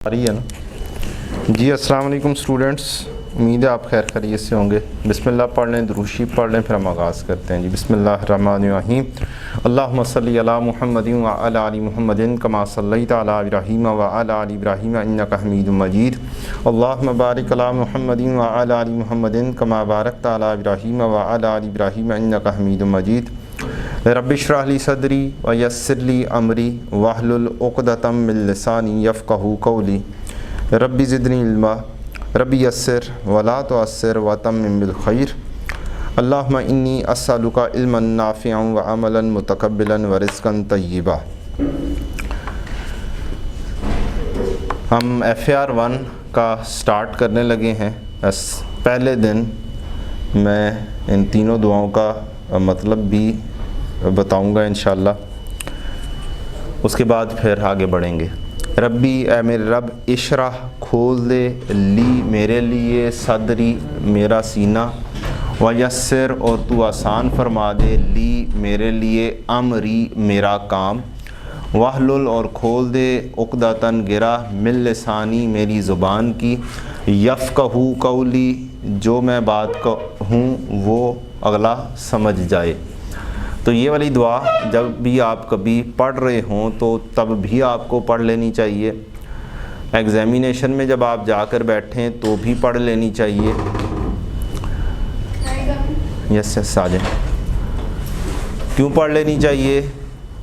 आ रही है ना जी। अस्सलाम वालेकुम स्टूडेंट्स, उम्मीद है आप खैर खैरियत से होंगे। बिस्मिल्लाह पढ़ लें, दुरूद शरीफ पढ़ लें, फिर हम आगाज़ करते हैं जी। बिस्मिल्लाहिर्रहमानिर्रहीम। अल्लाहुम्मा सल्ली अला मुहम्मदिन व अला आलि मुहम्मदिन कमा सल्लैता अला इब्राहीम व अला आलि इब्राहीम इन्नका हमीदुम मजीद। अल्लाहुम्मा बारिक अला मुहम्मदिन व अला आलि मुहम्मदिन कमा बारकता अला इब्राहीम व अला आलि इब्राहीम इन्नका हमीदुम मजीद। रब्बि इश्रह ली सदरी व यस्सिर ली अमरी वहलुल उक़दतम मिन लिसानी यफ़क़हू क़ौली। रब्बि ज़िदनी इल्मा रब्बि यस्सिर वला तुअस्सिर व तम्मिम बिल खैर। अल्लाहुम्मा इन्नी अस्अलुका इल्मन नाफ़िअन व अमलन मुतक़ब्बिलन व रिज़्क़न तय्यिबा। हम FAR 1 का स्टार्ट करने लगे हैं। पहले दिन मैं इन तीनों दुआओं का मतलब भी बताऊंगा इंशाल्लाह, उसके बाद फिर आगे बढ़ेंगे। रब्बी ए मेरे रब, इशराह खोल दे, ली मेरे लिए, सदरी मेरा सीना, व यस्सिर और तू आसान फरमा दे, ली मेरे लिए, अमरी मेरा काम, वहलुल और खोल दे, उक़दतन गिरा, मिन लिसानी मेरी ज़ुबान की, यफ़क़हू क़ौली जो मैं बात कहूँ वो अगला समझ जाए। तो ये वाली दुआ जब भी आप कभी पढ़ रहे हों तो तब भी आपको पढ़ लेनी चाहिए। एग्ज़ामिनेशन में जब आप जाकर बैठें तो भी पढ़ लेनी चाहिए। यस आ जाए। क्यों पढ़ लेनी चाहिए?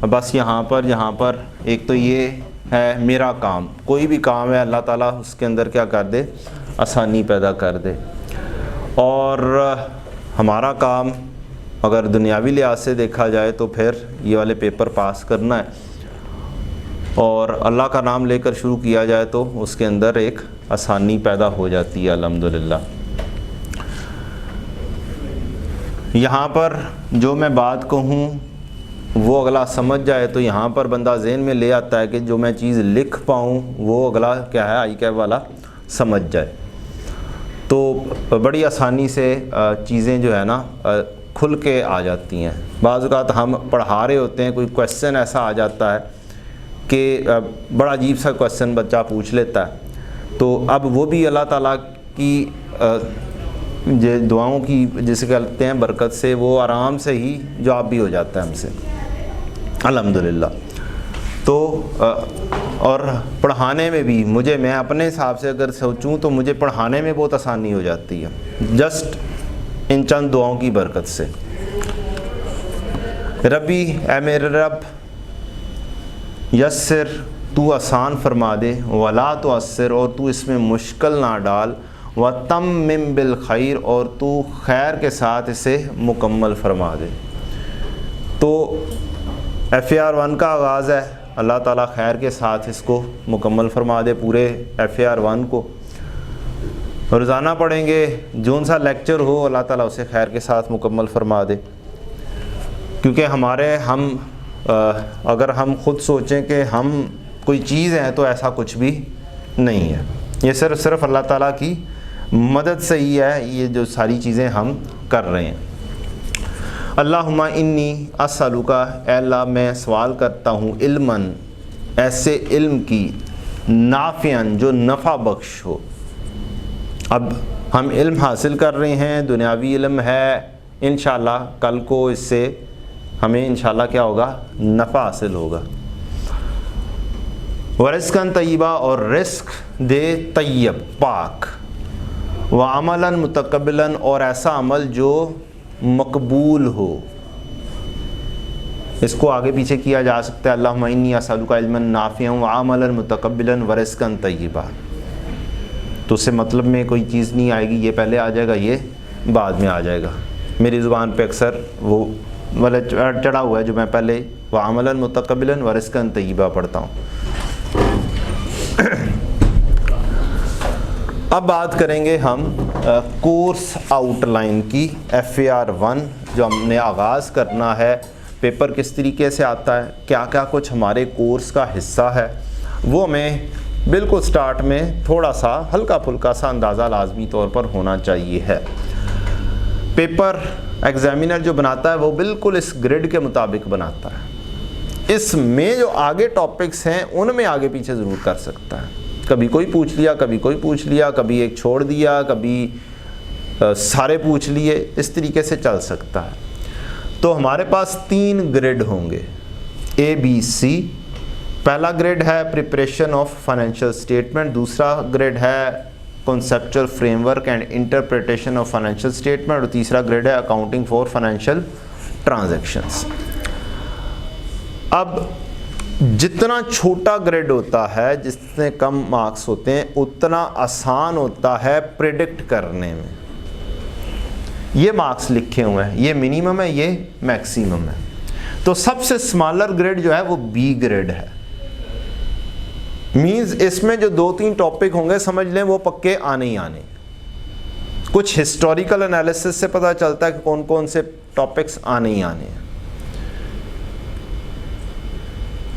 बस यहाँ पर एक तो ये है मेरा काम, कोई भी काम है अल्लाह ताला उसके अंदर क्या कर दे, आसानी पैदा कर दे। और हमारा काम अगर दुनियावी लिहाज से देखा जाए तो फिर ये वाले पेपर पास करना है, और अल्लाह का नाम लेकर शुरू किया जाए तो उसके अंदर एक आसानी पैदा हो जाती है अल्हम्दुलिल्लाह। यहाँ पर जो मैं बात कहूँ वो अगला समझ जाए तो यहाँ पर बंदा ज़हन में ले आता है कि जो मैं चीज़ लिख पाऊँ वो अगला क्या है, आई कैब वाला समझ जाए। तो बड़ी आसानी से चीज़ें जो है ना खुल के आ जाती हैं। बाज़ औक़ात हम पढ़ा रहे होते हैं, कोई क्वेश्चन ऐसा आ जाता है कि बड़ा अजीब सा क्वेश्चन बच्चा पूछ लेता है, तो अब वो भी अल्लाह ताला की दुआओं की जिसे कहते हैं बरकत से वो आराम से ही जवाब भी हो जाता है हमसे अल्हम्दुलिल्लाह। तो और पढ़ाने में भी मैं अपने हिसाब से अगर सोचूं तो मुझे पढ़ाने में बहुत आसानी हो जाती है जस्ट इन चंद दुआओं की बरकत से। रब्बी ए मेरे रब, यस्सिर तू आसान फरमा दे, वला तुअस्सिर और तू इसमें मुश्किल ना डाल, व तम्मिम बिल खैर और तू खैर के साथ इसे मुकम्मल फरमा दे। तो FAR 1 का आगाज़ है, अल्लाह ताला खैर के साथ इसको मुकम्मल फरमा दे। पूरे FAR 1 को रोज़ाना पढ़ेंगे, जोन सा लेक्चर हो अल्लाह ताला उसे खैर के साथ मुकम्मल फरमा दे। क्योंकि अगर हम ख़ुद सोचें कि हम कोई चीज़ हैं तो ऐसा कुछ भी नहीं है। ये सिर्फ अल्लाह ताला की मदद से ही है ये जो सारी चीज़ें हम कर रहे हैं। अल्लाहुम्मा इन्नी अस्अलुका, अल्लाह मैं सवाल करता हूँ, इल्मन ऐसे इल्म की, नाफ़िअन जो नफ़ा बख्श हो। अब हम इल्म हासिल कर रहे हैं, दुनियावी इल्म है, इंशाल्लाह कल को इससे हमें इंशाल्लाह क्या होगा, नफ़ा हासिल होगा। व रिज़्क़न तय्यबा और रिस्क दे तय्यब पाक, व अमलन मुतक़ब्बिलन और ऐसा अमल जो मकबूल हो। इसको आगे पीछे किया जा सकता है, अल्लाहुम्मा इन्नी अस्अलुका इल्मन नाफ़िअन व अमलन मुतक़ब्बिलन व रिज़्क़न तय्यबा। तो उससे मतलब में कोई चीज़ नहीं आएगी, ये पहले आ जाएगा, ये बाद में आ जाएगा। मेरी ज़ुबान पे अक्सर वो वाला चढ़ा हुआ है जो मैं पहले व अमलन मुतक़ब्बिलन व रिज़्क़न तय्यबा पढ़ता हूँ। अब बात करेंगे हम कोर्स आउटलाइन की। FAR 1 जो हमने आगाज़ करना है, पेपर किस तरीके से आता है, क्या क्या कुछ हमारे कोर्स का हिस्सा है, वो हमें बिल्कुल स्टार्ट में थोड़ा सा हल्का फुल्का सा अंदाज़ा लाजमी तौर पर होना चाहिए है। पेपर एग्ज़ामिनर जो बनाता है वो बिल्कुल इस ग्रिड के मुताबिक बनाता है। इसमें जो आगे टॉपिक्स हैं उनमें आगे पीछे ज़रूर कर सकता है, कभी कोई पूछ लिया, कभी कोई पूछ लिया, कभी एक छोड़ दिया, कभी सारे पूछ लिए, इस तरीके से चल सकता है। तो हमारे पास 3 ग्रेड होंगे A, B, C। पहला ग्रेड है प्रिपरेशन ऑफ फाइनेंशियल स्टेटमेंट, दूसरा ग्रेड है conceptual framework and interpretation of financial statement, और तीसरा ग्रेड है अकाउंटिंग फॉर फाइनेंशियल ट्रांजैक्शंस। अब जितना छोटा ग्रेड होता है, जितने कम मार्क्स होते हैं, उतना आसान होता है प्रिडिक्ट करने में। ये मार्क्स लिखे हुए हैं, ये मिनिमम है, ये मैक्सिमम है। तो सबसे स्मॉलर ग्रेड जो है वो बी ग्रेड है। मींस इसमें जो 2-3 टॉपिक होंगे समझ लें वो पक्के आने ही आने। कुछ हिस्टोरिकल एनालिसिस से पता चलता है कि कौन कौन से टॉपिक्स आने ही आने हैं,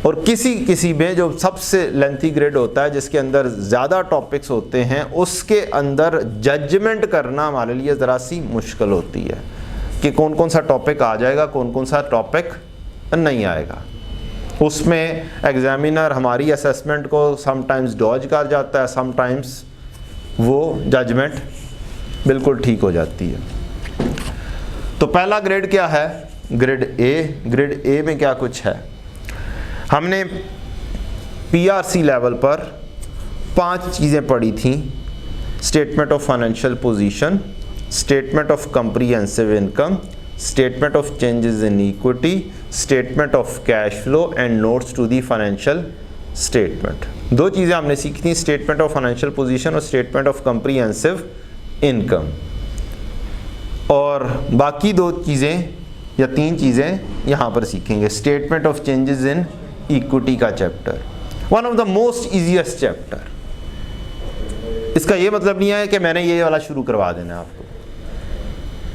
और किसी में जो सबसे लेंथी ग्रेड होता है, जिसके अंदर ज़्यादा टॉपिक्स होते हैं, उसके अंदर जजमेंट करना हमारे लिए ज़रा सी मुश्किल होती है कि कौन कौन सा टॉपिक आ जाएगा, कौन कौन सा टॉपिक नहीं आएगा। उसमें एग्जामिनर हमारी असेसमेंट को समटाइम्स डॉज कर जाता है, समटाइम्स वो जजमेंट बिल्कुल ठीक हो जाती है। तो पहला ग्रेड क्या है? Grade A. ग्रेड ए में क्या कुछ है? हमने पीआरसी लेवल पर 5 चीज़ें पढ़ी थी: statement of financial position, statement of comprehensive income, statement of changes in equity, statement of cash flow and notes to the financial statement. 2 चीज़ें हमने सीखी थी, स्टेटमेंट ऑफ फाइनेंशियल पोजीशन और स्टेटमेंट ऑफ कम्प्रीहेंसिव इनकम, और बाकी 2 चीज़ें या 3 चीज़ें यहाँ पर सीखेंगे। Statement of changes in equity का chapter, one of the most easiest chapter. इसका ये मतलब नहीं है कि मैंने ये वाला शुरू करवा देना है आपको।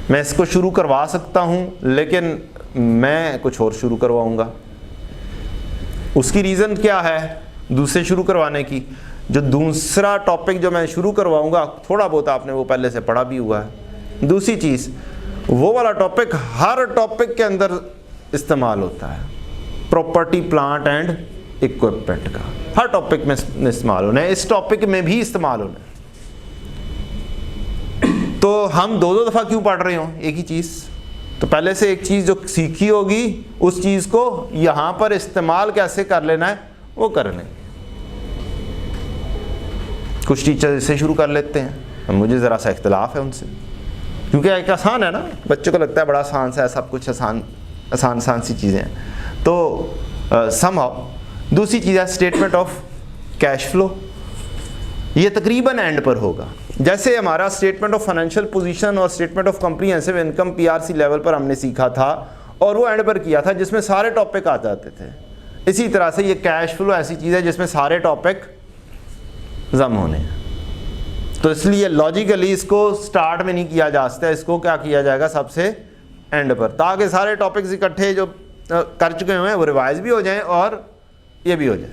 मैं इसको शुरू करवा सकता हूँ, लेकिन मैं कुछ और शुरू करवाऊँगा। उसकी रीज़न क्या है दूसरे शुरू करवाने की? जो दूसरा टॉपिक जो मैं शुरू करवाऊँगा, थोड़ा बहुत आपने वो पहले से पढ़ा भी हुआ है। दूसरी चीज़, वो वाला टॉपिक हर टॉपिक के अंदर इस्तेमाल होता है। प्रॉपर्टी, प्लांट एंड इक्विपमेंट का हर टॉपिक में इस्तेमाल होना है, इस टॉपिक में भी इस्तेमाल होना है। तो हम 2-2 दफ़ा क्यों पढ़ रहे हो एक ही चीज़? तो पहले से एक चीज़ जो सीखी होगी, उस चीज़ को यहाँ पर इस्तेमाल कैसे कर लेना है वो कर लेंगे। कुछ टीचर इससे शुरू कर लेते हैं, मुझे ज़रा सा इख्तिलाफ है उनसे, क्योंकि एक आसान है ना, बच्चों को लगता है बड़ा आसान सा है, सब कुछ आसान सी चीज़ें हैं। तो समहाउ दूसरी चीज़ है स्टेटमेंट ऑफ कैश फ्लो। ये तकरीबन एंड पर होगा। जैसे हमारा स्टेटमेंट ऑफ फाइनेंशियल पोजीशन और statement of comprehensive income PRC level पर हमने सीखा था, और वो एंड पर किया था, जिसमें सारे टॉपिक आ जाते थे। इसी तरह से ये कैश फ्लो ऐसी चीज़ है जिसमें सारे टॉपिक जम होने हैं। तो इसलिए लॉजिकली इसको स्टार्ट में नहीं किया जा सकता, इसको क्या किया जाएगा सबसे एंड पर, ताकि सारे टॉपिक्स इकट्ठे जो कर चुके हुए हैं वो रिवाइज भी हो जाएं और ये भी हो जाए,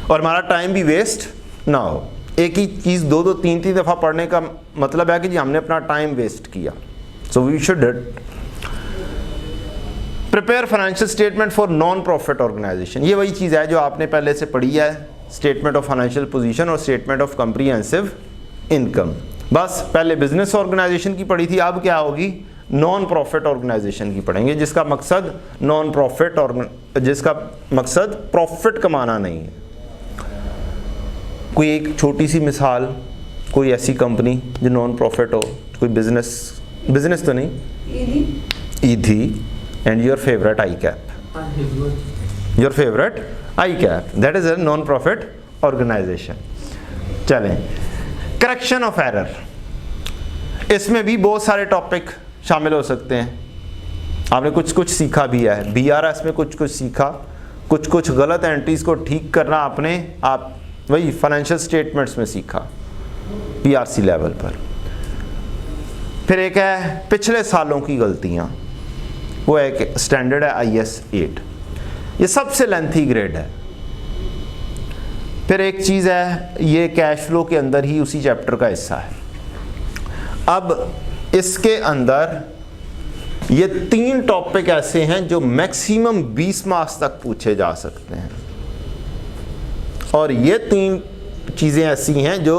और हमारा टाइम भी वेस्ट ना हो। एक ही चीज़ 2-2, 3-3 दफ़ा पढ़ने का मतलब है कि जी हमने अपना टाइम वेस्ट किया। So we should prepare financial statement for non profit organization. ये वही चीज़ है जो आपने पहले से पढ़ी है, स्टेटमेंट ऑफ फाइनेंशियल पोजीशन और स्टेटमेंट ऑफ कम्प्रीहेंसिव इनकम। बस पहले बिजनेस ऑर्गेनाइजेशन की पढ़ी थी, अब क्या होगी? नॉन प्रॉफिट ऑर्गेनाइजेशन की पढ़ेंगे, जिसका मकसद नॉन प्रॉफिट और जिसका मकसद प्रॉफिट कमाना नहीं है। कोई एक छोटी सी मिसाल, कोई ऐसी कंपनी जो नॉन प्रॉफिट हो, कोई बिजनेस तो नहीं, ईदी and your favourite I cap, your favourite I cap, that is a non profit organization. चलें, करेक्शन ऑफ एरर, इसमें भी बहुत सारे टॉपिक शामिल हो सकते हैं। आपने कुछ सीखा भी है, बीआरएस में कुछ सीखा, कुछ गलत एंट्रीज को ठीक करना आपने वही फाइनेंशियल स्टेटमेंट्स में सीखा पीआरसी लेवल पर। फिर एक है पिछले सालों की गलतियां, वो एक स्टैंडर्ड है IS 8, ये सबसे लेंथी ग्रेड है। फिर एक चीज़ है, ये कैश फ्लो के अंदर ही उसी चैप्टर का हिस्सा है। अब इसके अंदर ये 3 टॉपिक ऐसे हैं जो मैक्सिमम 20 मार्क्स तक पूछे जा सकते हैं। और ये 3 चीज़ें ऐसी हैं जो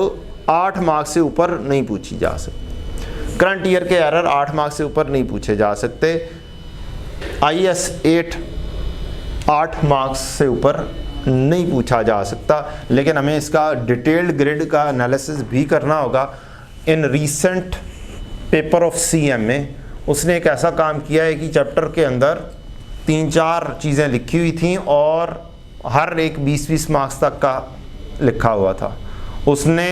8 मार्क्स से ऊपर नहीं पूछी जा सकती। करंट ईयर के एरर 8 मार्क्स से ऊपर नहीं पूछे जा सकते। IAS 8 मार्क्स से ऊपर नहीं पूछा जा सकता, लेकिन हमें इसका डिटेल्ड ग्रिड का एनालिसिस भी करना होगा। In recent paper of CM में उसने एक ऐसा काम किया है कि चैप्टर के अंदर 3-4 चीज़ें लिखी हुई थी और हर एक 20-20 मार्क्स तक का लिखा हुआ था। उसने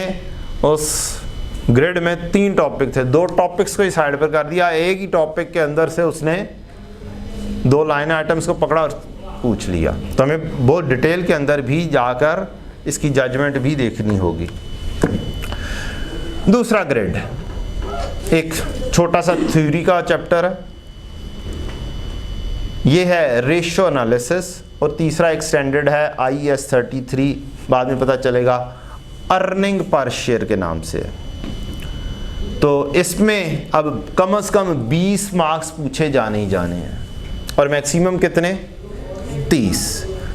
उस ग्रिड में 3 टॉपिक थे, 2 टॉपिक्स को ही साइड पर कर दिया, एक ही टॉपिक के अंदर से उसने 2 लाइन आइटम्स को पकड़ा और पूछ लिया। तो हमें बहुत डिटेल के अंदर भी जाकर इसकी जजमेंट भी देखनी होगी। दूसरा ग्रेड एक छोटा सा थ्योरी का चैप्टर है, ये है रेशियो एनालिसिस, और तीसरा एक्सटेंडेड है IAS 33, बाद में पता चलेगा अर्निंग पर शेयर के नाम से। तो इसमें अब कम से कम 20 मार्क्स पूछे जाने ही जाने हैं और मैक्सिमम कितने 30।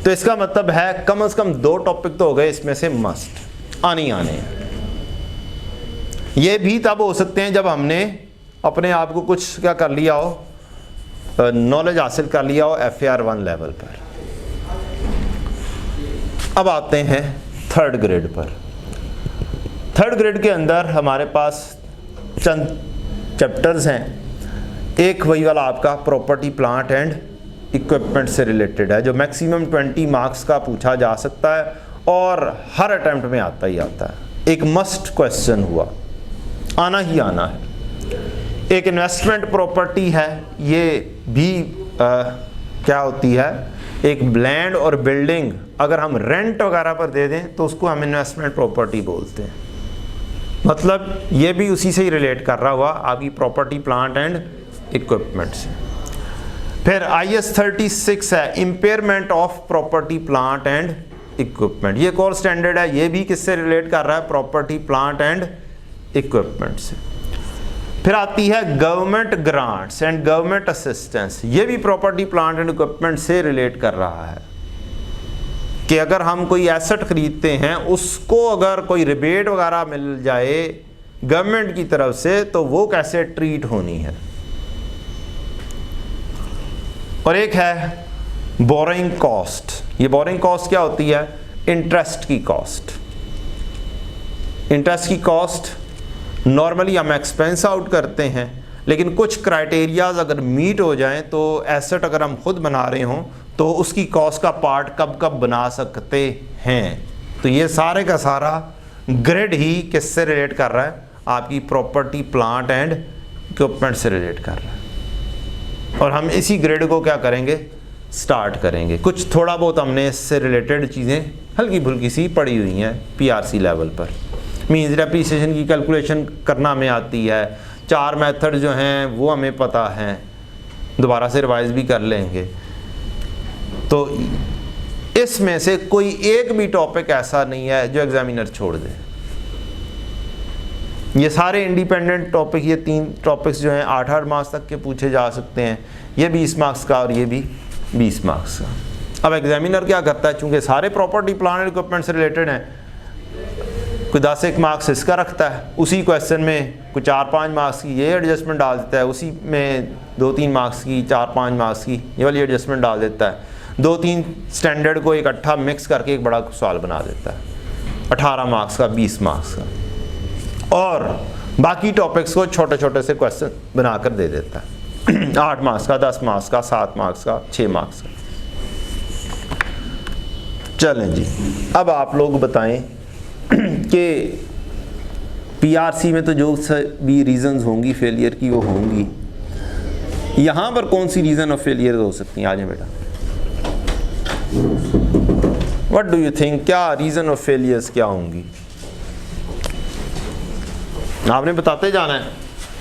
तो इसका मतलब है कम से कम 2 टॉपिक तो हो गए इसमें से मस्ट आने हैं। ये भी तब हो सकते हैं जब हमने अपने आप को कुछ क्या कर लिया हो, नॉलेज हासिल कर लिया हो FAR 1 लेवल पर। अब आते हैं थर्ड ग्रेड पर। थर्ड ग्रेड के अंदर हमारे पास चंद चैप्टर्स हैं। एक वही वाला आपका प्रॉपर्टी प्लांट एंड इक्विपमेंट से रिलेटेड है, जो मैक्सिमम 20 मार्क्स का पूछा जा सकता है और हर अटेम्प्ट में आता ही आता है। एक मस्ट क्वेश्चन हुआ, आना ही आना है। एक इन्वेस्टमेंट प्रॉपर्टी है, ये भी क्या होती है, एक लैंड और बिल्डिंग अगर हम रेंट वगैरह पर दे दें तो उसको हम इन्वेस्टमेंट प्रॉपर्टी बोलते हैं। मतलब ये भी उसी से ही रिलेट कर रहा हुआ आपकी प्रॉपर्टी प्लांट एंड इक्विपमेंट से। फिर IAS 36 है impairment of property plant and equipment. ये कोर स्टैंडर्ड है, ये भी किससे रिलेट कर रहा है, प्रॉपर्टी प्लांट एंड इक्विपमेंट से। फिर आती है government grants and government assistance, ये भी प्रॉपर्टी प्लांट एंड इक्विपमेंट से रिलेट कर रहा है कि अगर हम कोई एसेट खरीदते हैं उसको अगर कोई रिबेट वगैरह मिल जाए गवर्नमेंट की तरफ से तो वो कैसे ट्रीट होनी है। और एक है बोरोइंग कॉस्ट। ये बोरोइंग कॉस्ट क्या होती है, इंटरेस्ट की कॉस्ट। इंटरेस्ट की कॉस्ट नॉर्मली हम एक्सपेंस आउट करते हैं, लेकिन कुछ क्राइटेरियाज अगर मीट हो जाएं तो एसेट अगर हम खुद बना रहे हों तो उसकी कॉस्ट का पार्ट कब कब बना सकते हैं। तो ये सारे का सारा ग्रेड ही किससे रिलेट कर रहा है, आपकी प्रॉपर्टी प्लांट एंड इक्विपमेंट से रिलेट कर रहा है। और हम इसी ग्रेड को क्या करेंगे, स्टार्ट करेंगे। कुछ थोड़ा बहुत हमने इससे रिलेटेड चीज़ें हल्की फुल्की सी पड़ी हुई हैं PRC लेवल पर। मीन्स डेप्रिसिएशन की कैलकुलेशन करना हमें आती है, 4 मेथड जो हैं वो हमें पता हैं, दोबारा से रिवाइज भी कर लेंगे। तो इसमें से कोई एक भी टॉपिक ऐसा नहीं है जो एग्जामिनर छोड़ दे। ये सारे इंडिपेंडेंट टॉपिक, ये 3 टॉपिक्स जो हैं 8-8 मार्क्स तक के पूछे जा सकते हैं, ये 20 मार्क्स का और ये भी 20 मार्क्स का। अब एग्जामिनर क्या करता है, चूंकि सारे प्रॉपर्टी प्लान एंड इक्विपमेंट से रिलेटेड हैं, कोई 10-1 मार्क्स इसका रखता है, उसी क्वेश्चन में कोई 4-5 मार्क्स की ये एडजस्टमेंट डाल देता है, उसी में 2-3 मार्क्स की, 4-5 मार्क्स की ये वाली एडजस्टमेंट डाल देता है, 2-3 स्टैंडर्ड को इकट्ठा मिक्स करके एक बड़ा सवाल बना देता है 18 मार्क्स का, 20 मार्क्स का, और बाकी टॉपिक्स को छोटे छोटे से क्वेश्चन बनाकर दे देता है 8 मार्क्स का, 10 मार्क्स का, 7 मार्क्स का, 6 मार्क्स का। चलें जी, अब आप लोग बताएं कि PRC में तो जो भी रीजंस होंगी फेलियर की वो होंगी, यहाँ पर कौन सी रीज़न ऑफ फेलियर हो सकती हैं। आ जाए बेटा, व्हाट डू यू थिंक, क्या रीज़न ऑफ फेलियर्स क्या होंगी। आपने बताते जाना है,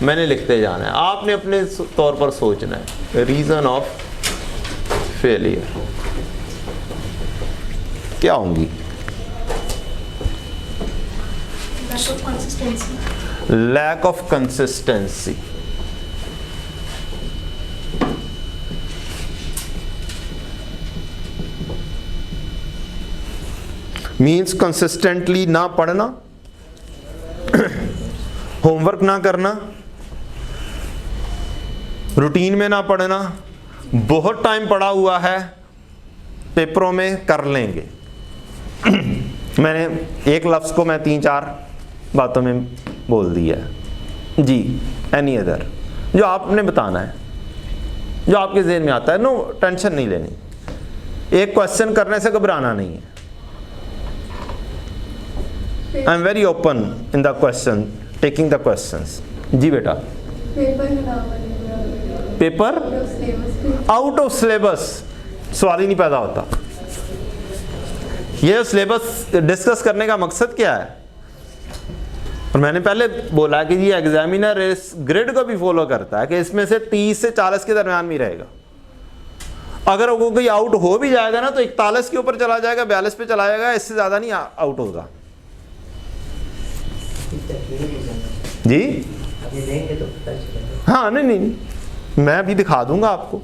मैंने लिखते जाना है, आपने अपने तौर पर सोचना है रीज़न ऑफ फेलियर क्या होंगी। Lack of consistency. Means consistently ना पढ़ना, होमवर्क ना करना, रूटीन में ना पढ़ना, बहुत टाइम पड़ा हुआ है, पेपरों में कर लेंगे। मैंने एक लफ्ज़ को मैं 3-4 बातों में बोल दिया जी। एनी अदर जो आपने बताना है, जो आपके ज़हन में आता है, नो टेंशन नहीं लेनी। एक क्वेश्चन करने से घबराना नहीं है। I am very open in the question, taking the questions. जी बेटा, पेपर आउट ऑफ सिलेबस सवाल ही नहीं पैदा होता। ये सिलेबस डिस्कस करने का मकसद क्या है? और मैंने पहले बोला कि ये एग्जामिनर इस ग्रिड को भी फॉलो करता है कि इसमें से 30 से 40 के दरमियान में रहेगा। अगर वो कोई आउट हो भी जाएगा ना तो 41 के ऊपर चला जाएगा, 42 पे चला जाएगा, इससे ज़्यादा नहीं आउट होगा। जी अभी देंगे तो पता चलेगा। हाँ, नहीं, मैं अभी दिखा दूंगा आपको।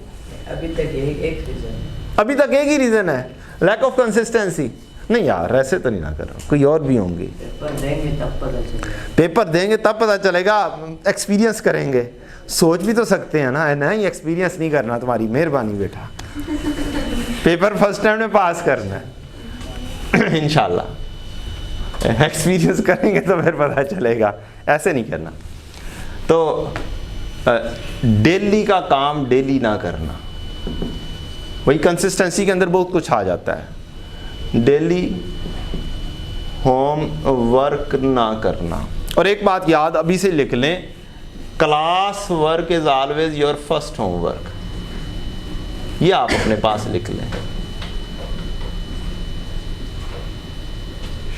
अभी तक एक रीजन, अभी तक एक ही रीज़न है, लैक ऑफ कंसिस्टेंसी। नहीं यार, ऐसे तो नहीं ना कर रहा हूँ, कोई और भी होंगे। पेपर देंगे तब पता चलेगा। पेपर देंगे तब पता चलेगा, एक्सपीरियंस करेंगे। सोच भी तो सकते हैं ना, नहीं एक्सपीरियंस नहीं करना, तुम्हारी मेहरबानी बेटा। पेपर फर्स्ट टाइम में पास करना है इंशाल्लाह। एक्सपीरियंस करेंगे तो फिर पता चलेगा, ऐसे नहीं करना। तो डेली का काम डेली ना करना, वही कंसिस्टेंसी के अंदर बहुत कुछ आ जाता है। डेली होम वर्क ना करना। और एक बात याद अभी से लिख लें, class work is always your first homework. ये आप अपने पास लिख लें।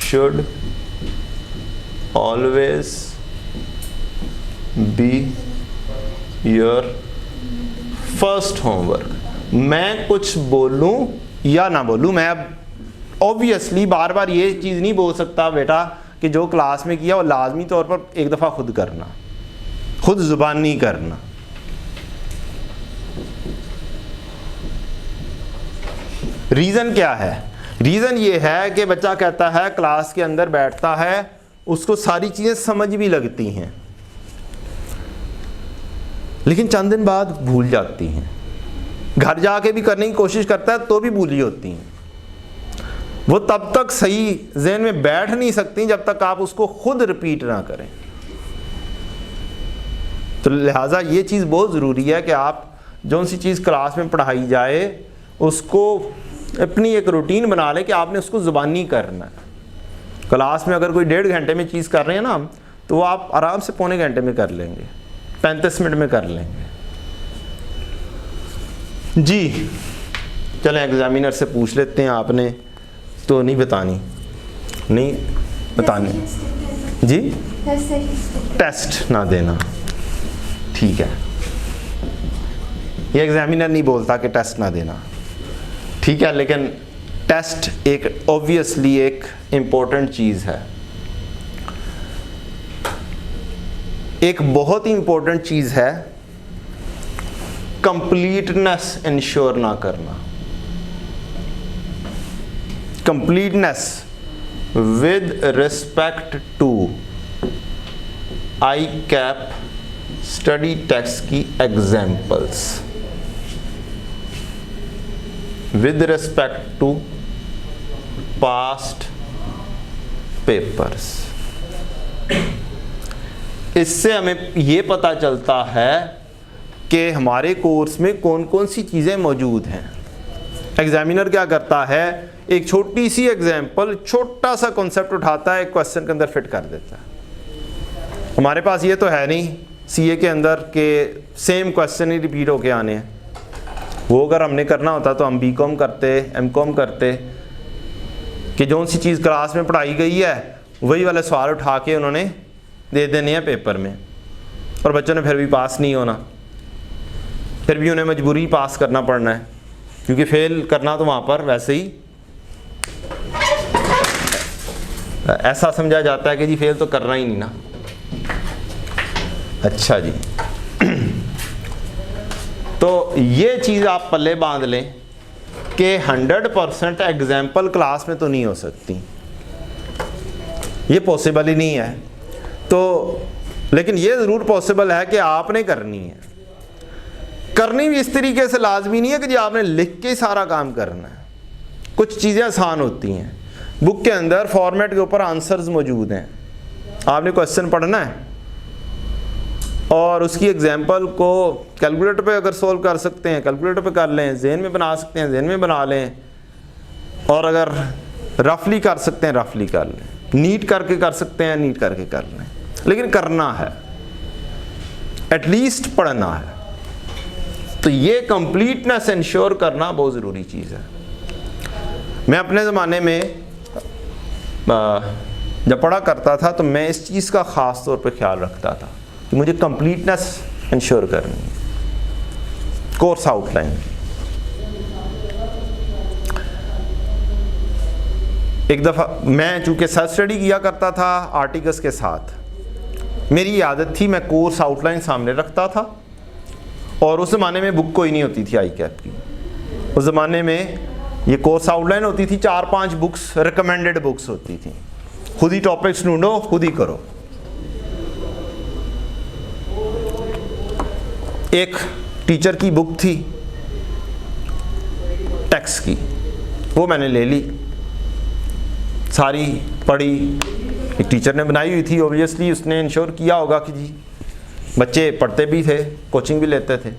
Should always be your first homework. मैं कुछ बोलूं या ना बोलूं, मैं अब ऑब्वियसली बार बार ये चीज़ नहीं बोल सकता बेटा कि जो क्लास में किया वो लाजमी तौर पर एक दफ़ा खुद करना, खुद ज़ुबानी करना। रीज़न क्या है? रीज़न ये है कि बच्चा कहता है क्लास के अंदर बैठता है, उसको सारी चीज़ें समझ भी लगती हैं, लेकिन चंद दिन बाद भूल जाती हैं। घर जाके भी करने की कोशिश करता है तो भी भूली होती हैं। वो तब तक सही ज़हन में बैठ नहीं सकती जब तक आप उसको खुद रिपीट ना करें। तो लिहाजा ये चीज़ बहुत ज़रूरी है कि आप जो सी चीज़ क्लास में पढ़ाई जाए उसको अपनी एक रूटीन बना लें कि आपने उसको ज़ुबानी करना है। क्लास में अगर कोई 1.5 घंटे में चीज़ कर रहे हैं ना तो वो आप आराम से पौने घंटे में कर लेंगे, 35 मिनट में कर लेंगे। जी चलें, एग्जामिनर से पूछ लेते हैं। आपने तो नहीं बतानी, नहीं बतानी जी, टेस्ट ना देना, ठीक है। ये एग्जामिनर नहीं बोलता कि टेस्ट ना देना, ठीक है, लेकिन टेस्ट एक ऑब्वियसली एक इम्पोर्टेंट चीज़ है। एक बहुत ही इम्पोर्टेंट चीज़ है कंप्लीटनेस इंश्योर ना करना। Completeness with respect to ICAP study text की examples, with respect to past papers. इससे हमें ये पता चलता है कि हमारे कोर्स में कौन कौन सी चीज़ें मौजूद हैं। एग्जामिनर क्या करता है, एक छोटी सी एग्जाम्पल, छोटा सा कॉन्सेप्ट उठाता है, क्वेश्चन के अंदर फिट कर देता है। हमारे पास ये तो है नहीं सीए के अंदर के सेम क्वेश्चन ही रिपीट होके आने हैं। वो अगर हमने करना होता तो हम बीकॉम करते, एमकॉम करते, कि जो सी चीज़ क्लास में पढ़ाई गई है वही वाले सवाल उठा के उन्होंने दे देने हैं पेपर में, और बच्चों ने फिर भी पास नहीं होना, फिर भी उन्हें मजबूरी पास करना पड़ना है, क्योंकि फेल करना तो वहाँ पर वैसे ही ऐसा समझा जाता है कि जी फेल तो करना ही नहीं ना। अच्छा जी, तो ये चीज़ आप पल्ले बांध लें कि 100% एग्जाम्पल क्लास में तो नहीं हो सकती, ये पॉसिबल ही नहीं है। तो लेकिन ये ज़रूर पॉसिबल है कि आपने करनी है। करनी भी इस तरीके से लाजमी नहीं है कि जी आपने लिख के ही सारा काम करना है। कुछ चीज़ें आसान होती हैं। बुक के अंदर फॉर्मेट के ऊपर आंसर्स मौजूद हैं, आपने क्वेश्चन पढ़ना है और उसकी एग्जांपल को कैलकुलेटर पे अगर सोल्व कर सकते हैं कैलकुलेटर पे कर लें, जहन में बना सकते हैं जहन में बना लें, और अगर रफली कर सकते हैं रफली कर लें, नीट करके कर सकते हैं नीट करके कर लें, लेकिन करना है, एटलीस्ट पढ़ना है। तो ये कंप्लीटनेस इंश्योर करना बहुत ज़रूरी चीज़ है। मैं अपने ज़माने में जब पढ़ा करता था तो मैं इस चीज़ का ख़ास तौर पे ख्याल रखता था कि मुझे कंप्लीटनेस इंश्योर करनी है, कोर्स आउटलाइन। एक दफ़ा मैं चूँकि सेल्फ स्टडी किया करता था आर्टिकल्स के साथ, मेरी आदत थी मैं कोर्स आउटलाइन सामने रखता था, और उस ज़माने में बुक कोई नहीं होती थी आई कैप की। उस ज़माने में ये कोर्स आउटलाइन होती थी, 4-5 बुक्स रिकमेंडेड बुक्स होती थी, खुद ही टॉपिक्स ढूंढो खुद ही करो। एक टीचर की बुक थी टैक्स की, वो मैंने ले ली, सारी पढ़ी। एक टीचर ने बनाई हुई थी, ऑब्वियसली उसने इंश्योर किया होगा कि जी बच्चे पढ़ते भी थे, कोचिंग भी लेते थे।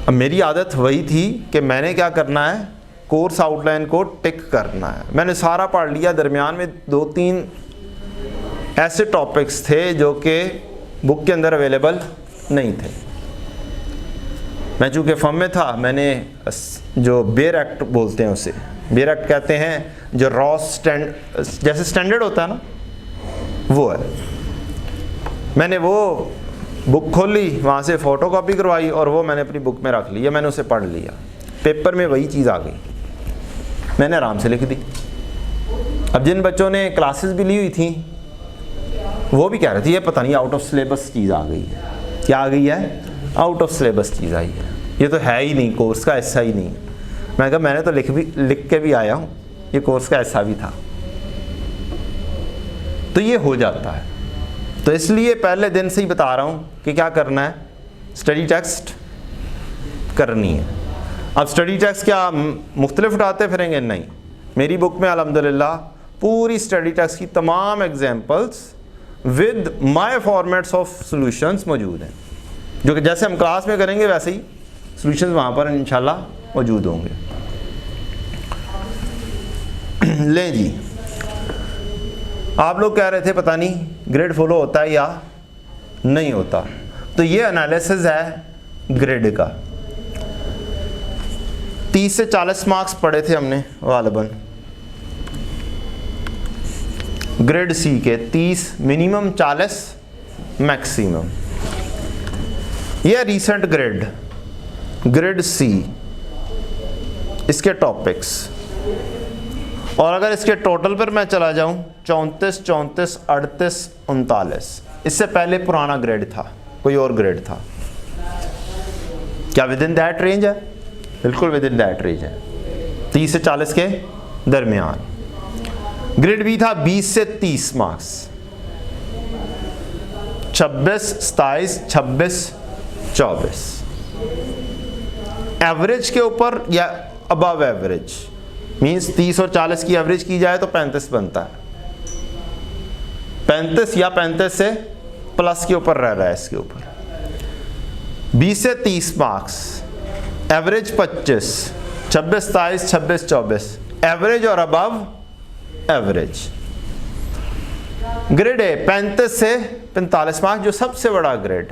अब मेरी आदत वही थी कि मैंने क्या करना है, कोर्स आउटलाइन को टिक करना है। मैंने सारा पढ़ लिया, दरमियान में 2-3 ऐसे टॉपिक्स थे जो कि बुक के अंदर अवेलेबल नहीं थे। मैं चूँकि फर्म में था, मैंने जो बेयर एक्ट बोलते हैं उसे, बेयर एक्ट कहते हैं जो रॉ जैसे स्टैंडर्ड होता है ना, वो है। मैंने वो बुक खोली, वहाँ से फ़ोटो कॉपी करवाई और वो मैंने अपनी बुक में रख लिया, मैंने उसे पढ़ लिया। पेपर में वही चीज़ आ गई, मैंने आराम से लिख दी। अब जिन बच्चों ने क्लासेस भी ली हुई थी वो भी कह रहे थे ये पता नहीं आउट ऑफ सिलेबस चीज़ आ गई है। क्या आ गई है? आउट ऑफ सिलेबस चीज़ आई है, ये तो है ही नहीं, कोर्स का ऐसा ही नहीं। मैं कहा मैंने तो लिख के भी आया हूँ, ये कोर्स का ऐसा भी था। तो ये हो जाता है। तो इसलिए पहले दिन से ही बता रहा हूँ कि क्या करना है, स्टडी टेक्स्ट करनी है। अब स्टडी टेक्स्ट क्या मुख्तलिफ उठाते फिरेंगे? नहीं, मेरी बुक में अल्हम्दुलिल्लाह पूरी स्टडी टेक्स्ट की तमाम examples with my formats of solutions मौजूद हैं, जो कि जैसे हम क्लास में करेंगे वैसे ही सॉल्यूशंस वहाँ पर इंशाल्लाह मौजूद होंगे। लें जी, आप लोग कह रहे थे पता नहीं ग्रेड फॉलो होता है या नहीं होता, तो ये एनालिसिस है ग्रेड का। 30 से 40 मार्क्स पढ़े थे हमने गालिबन ग्रेड सी के, 30 मिनिमम, 40 मैक्सिमम। ये रिसेंट ग्रेड सी, इसके टॉपिक्स। और अगर इसके टोटल पर मैं चला जाऊं 34, 38, 39, इससे पहले पुराना ग्रेड था, कोई और ग्रेड था। क्या विद इन दैट रेंज है? बिल्कुल विद इन दैट रेंज है, 30 से 40 के दरमियान। ग्रेड बी था 20 से 30 मार्क्स, 26, 27, 26, 24। एवरेज के ऊपर या अबव एवरेज, मीन्स 30 और 40 की एवरेज की जाए तो 35 बनता है। 35 या 35 से प्लस के ऊपर रह रहा है इसके ऊपर। 20 से 30 मार्क्स, एवरेज 25, 26, 27, 26, 24, एवरेज और अबव एवरेज। ग्रेड ए 35 से 45 मार्क्स, जो सबसे बड़ा ग्रेड,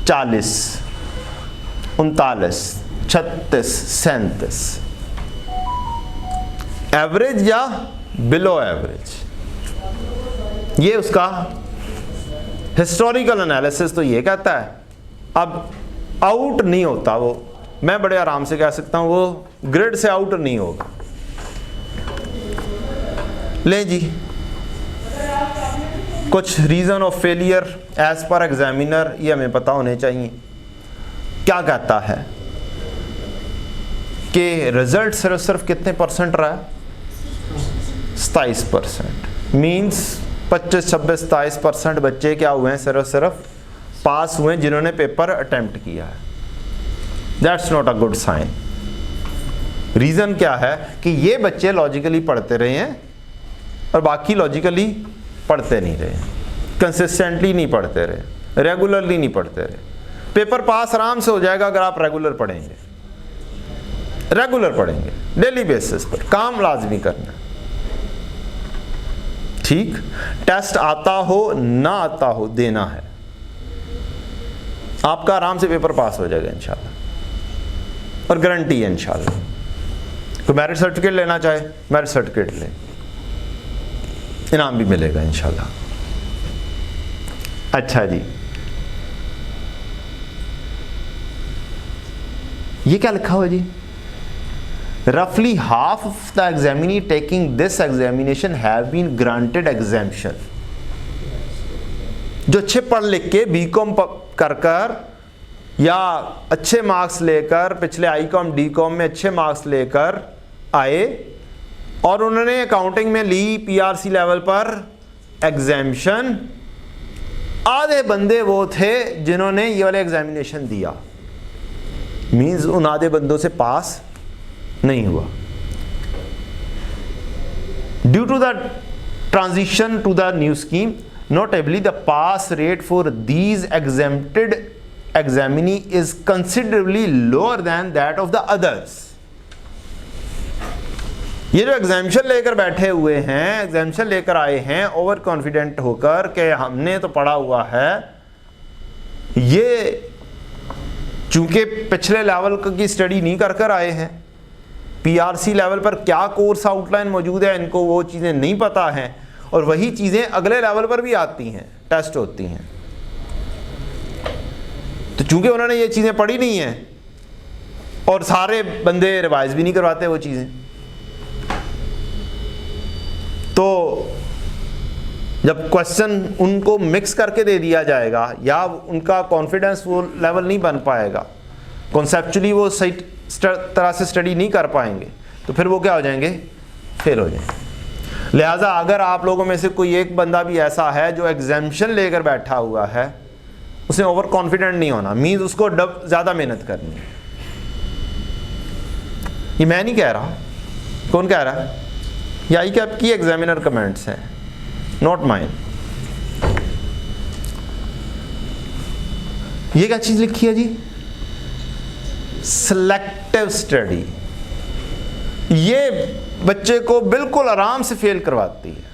40, 39, 36, 37, एवरेज या बिलो एवरेज। ये उसका हिस्टोरिकल एनालिसिस तो ये कहता है। अब आउट नहीं होता वो, मैं बड़े आराम से कह सकता हूं वो ग्रेड से आउट नहीं होगा। ले जी, कुछ reason of failure as per examiner ये हमें पता होने चाहिए। क्या कहता है कि रिजल्ट सिर्फ कितने परसेंट रहा है? 27%। मीन्स 25, 26, 27% बच्चे क्या हुए हैं, सिर्फ पास हुए हैं जिन्होंने पेपर अटेम्प्ट किया है। That's not a good sign. Reason क्या है कि ये बच्चे लॉजिकली पढ़ते रहे हैं और बाकी लॉजिकली पढ़ते नहीं रहे, कंसिस्टेंटली नहीं पढ़ते रहे, रेगुलरली नहीं पढ़ते रहे। पेपर पास आराम से हो जाएगा अगर आप रेगुलर पढ़ेंगे, डेली बेसिस पर, काम लाजमी करना। ठीक, टेस्ट आता हो ना आता हो देना है, आपका आराम से पेपर पास हो जाएगा इंशाल्लाह, और गारंटी है इंशाल्लाह। तो मेरिट सर्टिफिकेट लेना चाहे मेरिट सर्टिफिकेट ले, इनाम भी मिलेगा इंशाल्लाह। अच्छा जी, ये क्या लिखा हुआ जी, रफली half of the examinee taking this examination have been granted exemption. जो अच्छे पढ़ लिख के बीकॉम कर या अच्छे मार्क्स लेकर पिछले आईकॉम डीकॉम में अच्छे मार्क्स लेकर आए और उन्होंने अकाउंटिंग में ली पीआरसी लेवल पर एग्जाम्शन, आधे बंदे वो थे जिन्होंने ये वाले एग्जामिनेशन दिया। मीन्स उन आधे बंदों से पास नहीं हुआ। Due to the transition to the new scheme, notably the pass rate for these exempted examinee is considerably lower than that of the others। ये जो एग्जामिशन लेकर बैठे हुए हैं, एग्जामिशन लेकर आए हैं ओवर कॉन्फिडेंट होकर कि हमने तो पढ़ा हुआ है, ये चूंकि पिछले लेवल की स्टडी नहीं कर आए हैं, पीआरसी लेवल पर क्या कोर्स आउटलाइन मौजूद है इनको वो चीज़ें नहीं पता हैं, और वही चीज़ें अगले लेवल पर भी आती हैं, टेस्ट होती हैं। तो चूंकि उन्होंने ये चीज़ें पढ़ी नहीं हैं और सारे बंदे रिवाइज भी नहीं करवाते वो चीज़ें, तो जब क्वेश्चन उनको मिक्स करके दे दिया जाएगा या उनका कॉन्फिडेंस वो लेवल नहीं बन पाएगा, कॉन्सेप्चुअली वो सही तरह से स्टडी नहीं कर पाएंगे, तो फिर वो क्या हो जाएंगे, फेल हो जाएंगे। लिहाजा अगर आप लोगों में से कोई एक बंदा भी ऐसा है जो एग्जाम्शन लेकर बैठा हुआ है, उसने ओवर कॉन्फिडेंट नहीं होना, मीन्स उसको ज़्यादा मेहनत करनी है। ये मैं नहीं कह रहा, कौन कह रहा है, या ये आपकी एग्जामिनर कमेंट्स हैं, नॉट माइन। ये क्या चीज़ लिखी है जी, सिलेक्टिव स्टडी। ये बच्चे को बिल्कुल आराम से फेल करवाती है।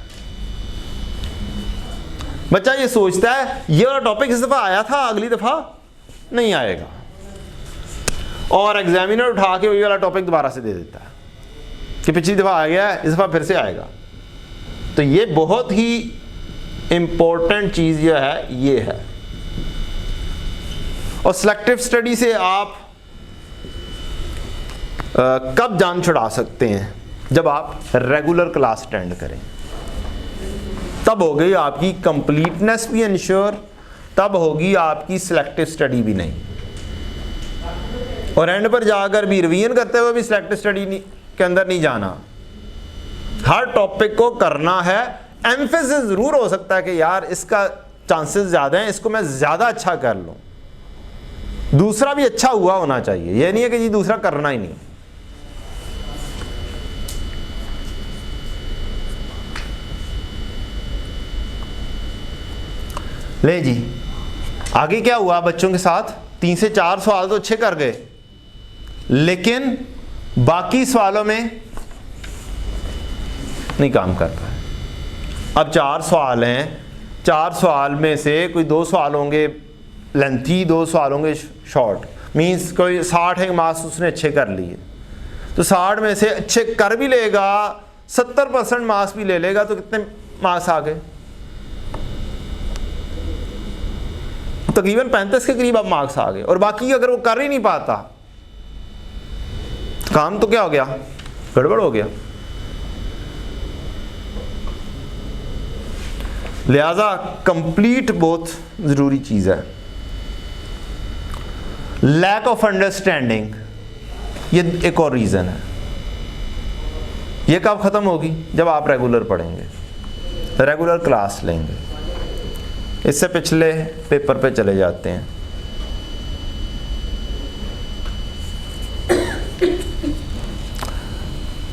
बच्चा ये सोचता है ये वाला टॉपिक इस दफ़ा आया था, अगली दफ़ा नहीं आएगा, और एग्जामिनर उठा के वही वाला टॉपिक दोबारा से दे देता है कि पिछली दफ़ा आ गया है, इस दफ़ा फिर से आएगा। तो ये बहुत ही इम्पोर्टेंट चीज़ जो है ये है। और सिलेक्टिव स्टडी से आप कब जान छुड़ा सकते हैं, जब आप रेगुलर क्लास अटेंड करें, तब हो गई आपकी कंप्लीटनेस भी इंश्योर, तब होगी आपकी सिलेक्टिव स्टडी भी नहीं। और एंड पर जाकर भी रिवीजन करते हुए भी सिलेक्टिव स्टडी के अंदर नहीं जाना, हर टॉपिक को करना है। एम्फेसिस ज़रूर हो सकता है कि यार इसका चांसेस ज़्यादा हैं, इसको मैं ज़्यादा अच्छा कर लूँ, दूसरा भी अच्छा हुआ होना चाहिए, ये नहीं है कि जी दूसरा करना ही नहीं। ले जी, आगे क्या हुआ बच्चों के साथ, 3 से 4 सवाल तो अच्छे कर गए, लेकिन बाकी सवालों में नहीं काम कर पाए। अब 4 सवाल हैं, 4 सवाल में से कोई 2 सवाल होंगे लेंथी, 2 सवाल होंगे शॉर्ट, मीन्स कोई 60 मार्क्स उसने अच्छे कर लिए, तो 60 में से अच्छे कर भी लेगा, 70% मार्क्स भी ले लेगा, तो कितने मार्क्स आ गए, तकरीबन 35 के करीब अब मार्क्स आ गए। और बाकी अगर वो कर ही नहीं पाता, काम तो क्या हो गया, गड़बड़ हो गया। लिहाजा कंप्लीट बहुत ज़रूरी चीज़ है। लैक ऑफ अंडरस्टैंडिंग, ये एक और रीज़न है। ये कब ख़त्म होगी? जब आप रेगुलर पढ़ेंगे, रेगुलर क्लास लेंगे। इससे पिछले पेपर पे चले जाते हैं।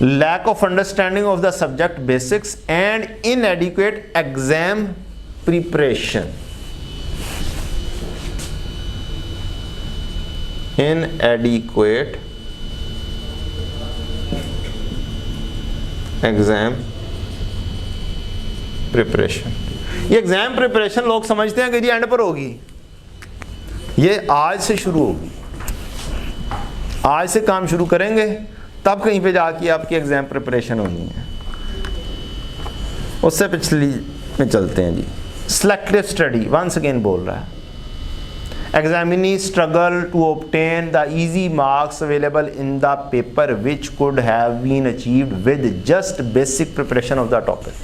Lack of understanding of the subject basics and inadequate exam preparation. Inadequate exam preparation. ये एग्जाम प्रिपरेशन लोग समझते हैं कि जी एंड पर होगी, ये आज से शुरू होगी। आज से काम शुरू करेंगे तब कहीं पे जाके आपकी एग्जाम प्रिपरेशन होनी है। उससे पिछली में चलते हैं जी। सिलेक्टिव स्टडी वंस अगेन बोल रहा है, examinee struggle to obtain the easy marks available in the paper which could have been achieved with just basic preparation of the topic।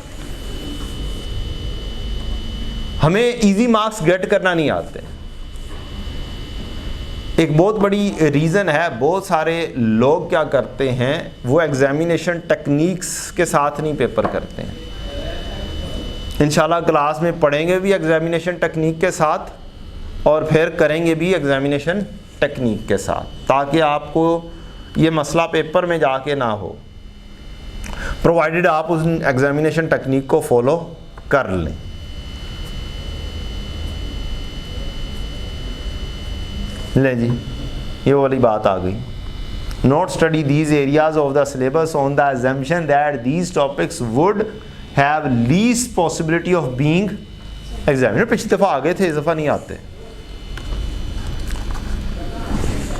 हमें easy marks get करना नहीं आते। एक बहुत बड़ी रीज़न है, बहुत सारे लोग क्या करते हैं, वो एग्जामिनेशन टेक्निक्स के साथ नहीं पेपर करते हैं। इंशाल्लाह क्लास में पढ़ेंगे भी एग्जामिनेशन टेक्निक के साथ और फिर करेंगे भी एग्जामिनेशन टेक्निक के साथ, ताकि आपको ये मसला पेपर में जाके ना हो, प्रोवाइडेड आप उस एग्जामिनेशन टेक्निक को फॉलो कर लें। ले जी, ये वाली बात आ गई। Not study these areas of the syllabus on the assumption that these topics would have least possibility of being examined. पिछली दफ़ा आ गए थे, इस दफ़ा नहीं आते।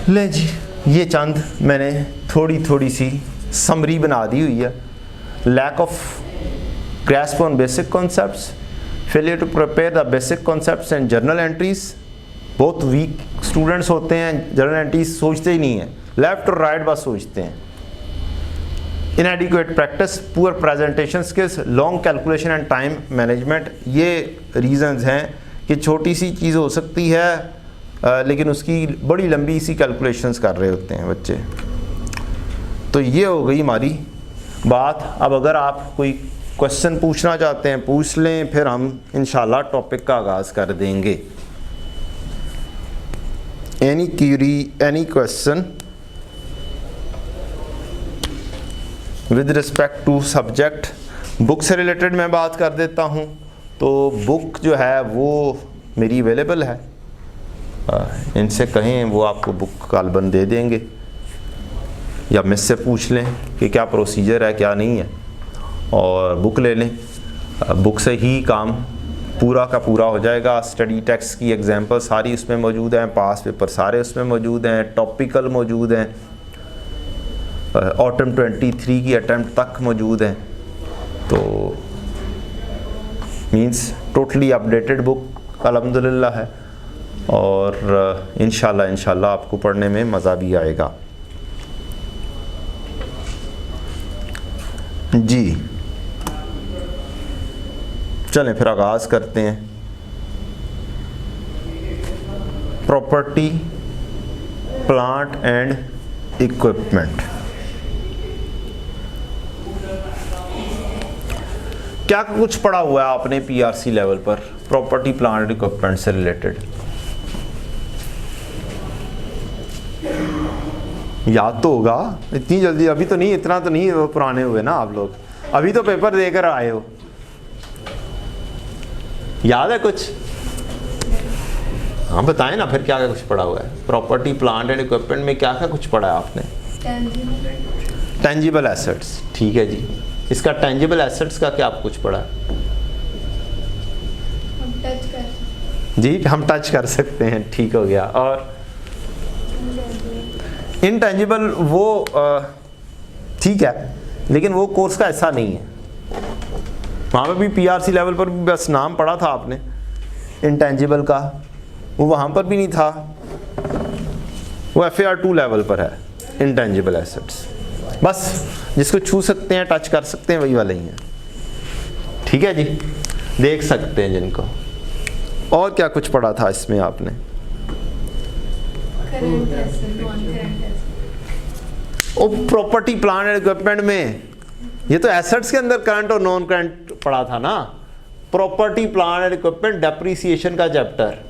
ले जी, ये चंद मैंने थोड़ी सी समरी बना दी हुई है। Lack of grasp on basic concepts, failure to prepare the basic concepts and journal entries. बहुत वीक स्टूडेंट्स होते हैं, जर्नल एंट्रीज सोचते ही नहीं हैं, लेफ्ट और राइट बस सोचते हैं। इनएडिक्वेट practice, poor presentation skills, long calculation and time management. ये रीजंस हैं कि छोटी सी चीज़ हो सकती है लेकिन उसकी बड़ी लंबी सी कैलकुलेशंस कर रहे होते हैं बच्चे। तो ये हो गई हमारी बात। अब अगर आप कोई क्वेश्चन पूछना चाहते हैं पूछ लें, फिर हम इंशाल्लाह टॉपिक का आगाज़ कर देंगे। Any query, any question with respect to subject. Book से रिलेटेड मैं बात कर देता हूँ। तो बुक जो है वो मेरी अवेलेबल है, इनसे कहें वो आपको बुक कालबन दे देंगे, या मुझसे पूछ लें कि क्या प्रोसीजर है क्या नहीं है, और बुक ले लें। बुक से ही काम पूरा का पूरा हो जाएगा। स्टडी टेक्स्ट की एग्जांपल सारी उसमें मौजूद हैं, पास पेपर सारे उसमें मौजूद हैं, टॉपिकल मौजूद हैं, ऑटम 23 की अटैम्प्ट तक मौजूद हैं। तो मींस टोटली अपडेटेड बुक अल्हम्दुलिल्लाह है, और इंशाल्लाह आपको पढ़ने में मज़ा भी आएगा। जी चलें फिर आगाज़ करते हैं। Property, plant and equipment. क्या कुछ पढ़ा हुआ है आपने पीआरसी लेवल पर प्रॉपर्टी, प्लांट एंड इक्विपमेंट से रिलेटेड? याद तो होगा, इतनी जल्दी अभी तो नहीं, इतना तो नहीं पुराने हुए ना आप लोग, अभी तो पेपर देकर आए हो। याद है कुछ? हाँ बताएं ना फिर, क्या क्या कुछ पढ़ा हुआ है प्रॉपर्टी, प्लांट एंड इक्विपमेंट में? क्या क्या कुछ पढ़ा है आपने? टेंजिबल एसेट्स, ठीक है जी। इसका टेंजिबल एसेट्स का क्या आप कुछ पढ़ा है? जी हम टच कर सकते हैं, ठीक हो गया। और इनटेंजिबल वो ठीक है, लेकिन वो कोर्स का ऐसा नहीं है। वहाँ पे भी पीआरसी लेवल पर भी बस नाम पढ़ा था आपने इनटेंजिबल का, वो वहाँ पर भी नहीं था, वो FAR2 लेवल पर है इनटेंजिबल एसेट्स। बस जिसको छू सकते हैं, टच कर सकते हैं, वही वाले ही हैं। ठीक है जी, देख सकते हैं जिनको। और क्या कुछ पढ़ा था इसमें आपने? और प्रॉपर्टी, प्लांट एंड इक्विपमेंट में ये तो एसेट्स के अंदर करंट और नॉन करंट पढ़ा था ना, property plant and equipment depreciation का चैप्टर।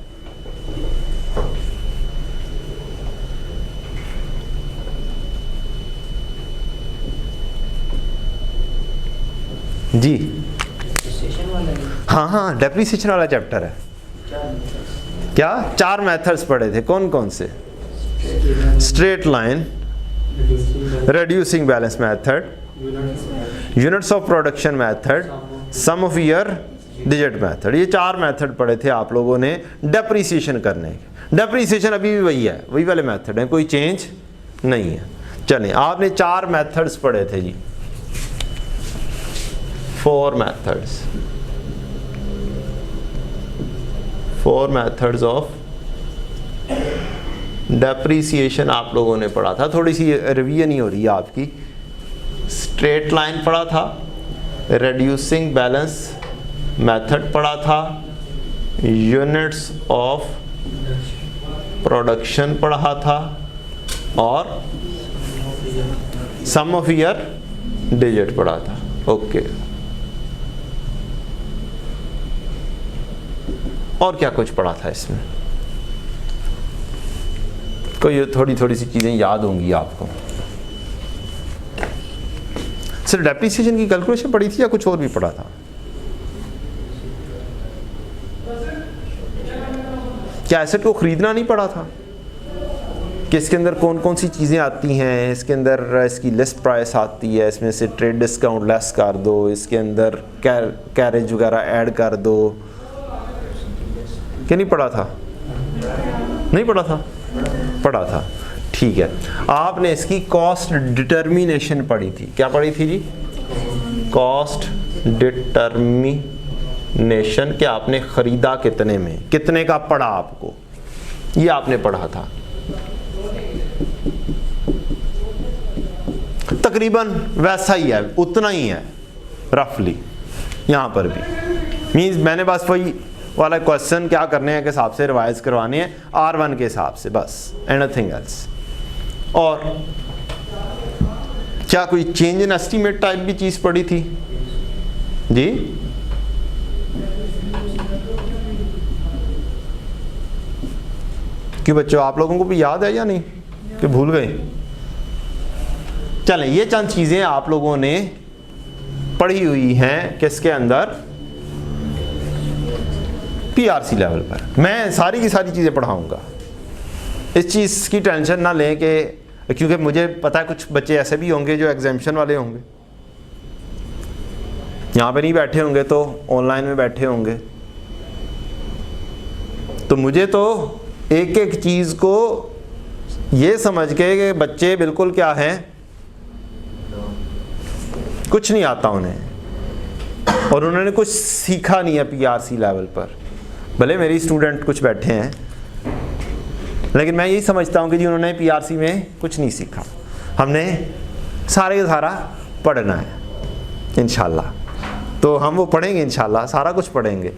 जी सेशन वाला है। हाँ हाँ, डेप्रिसिएशन वाला चैप्टर है। क्या 4 मेथड्स पढ़े थे, कौन कौन से? Straight line, reducing balance method, units of production method, sum of year digit method। ये 4 मेथड पढ़े थे आप लोगों ने डेप्रिसिएशन करने के। डेप्रिसिएशन अभी भी वही है, वही वाले मेथड हैं, कोई चेंज नहीं है। चलिए, आपने 4 मेथड्स पढ़े थे जी, 4 मेथड्स, 4 मेथड्स ऑफ डेप्रिसिएशन आप लोगों ने पढ़ा था। थोड़ी सी रिवीजन ही हो रही है आपकी। स्ट्रेट लाइन पढ़ा था, रेड्यूसिंग बैलेंस मेथड पढ़ा था, यूनिट्स ऑफ प्रोडक्शन पढ़ा था, और सम ऑफ ईयर डिजिट पढ़ा था। ओके, और क्या कुछ पढ़ा था इसमें? कोई थोड़ी सी चीज़ें याद होंगी आपको। सिर्फ डेप्रिसिएशन की कैलकुलेशन पढ़ी थी या कुछ और भी पढ़ा था? क्या एसेट को खरीदना नहीं पड़ा था कि इसके अंदर कौन कौन सी चीज़ें आती हैं? इसके अंदर इसकी लिस्ट प्राइस आती है, इसमें से ट्रेड डिस्काउंट लेस कर दो, इसके अंदर कैरेज वगैरह ऐड कर दो। क्या नहीं पढ़ा था? नहीं पढ़ा था? पढ़ा था, ठीक है। आपने इसकी कॉस्ट डिटर्मिनेशन पढ़ी थी। क्या पढ़ी थी जी? कॉस्ट डिटर्मिनेशन, कि आपने खरीदा कितने में, कितने का पड़ा आपको, ये आपने पढ़ा था। तकरीबन वैसा ही है, उतना ही है रफली यहाँ पर भी। मींस मैंने बस वही वाला क्वेश्चन क्या करने हैं के हिसाब से रिवाइज करवाने हैं, R1 के हिसाब से बस, एनीथिंग एल्स। और क्या कोई चेंज इन एस्टीमेट टाइप भी चीज़ पड़ी थी जी? क्यों बच्चों, आप लोगों को भी याद है या नहीं कि भूल गए? चलें, ये चंद चीज़ें आप लोगों ने पढ़ी हुई हैं किसके अंदर? PRC लेवल पर। मैं सारी की सारी चीज़ें पढ़ाऊँगा, इस चीज़ की टेंशन ना लें कि, क्योंकि मुझे पता है कुछ बच्चे ऐसे भी होंगे जो एग्जामिशन वाले होंगे, यहाँ पे नहीं बैठे होंगे तो ऑनलाइन में बैठे होंगे। तो मुझे तो एक एक चीज़ को ये समझ के कि बच्चे बिल्कुल क्या हैं, कुछ नहीं आता उन्हें और उन्होंने कुछ सीखा नहीं है PRC लेवल पर। भले मेरी स्टूडेंट कुछ बैठे हैं, लेकिन मैं यही समझता हूँ कि जी उन्होंने PRC में कुछ नहीं सीखा। हमने सारे का सारा पढ़ना है इंशाल्लाह, तो हम वो पढ़ेंगे इंशाल्लाह, सारा कुछ पढ़ेंगे।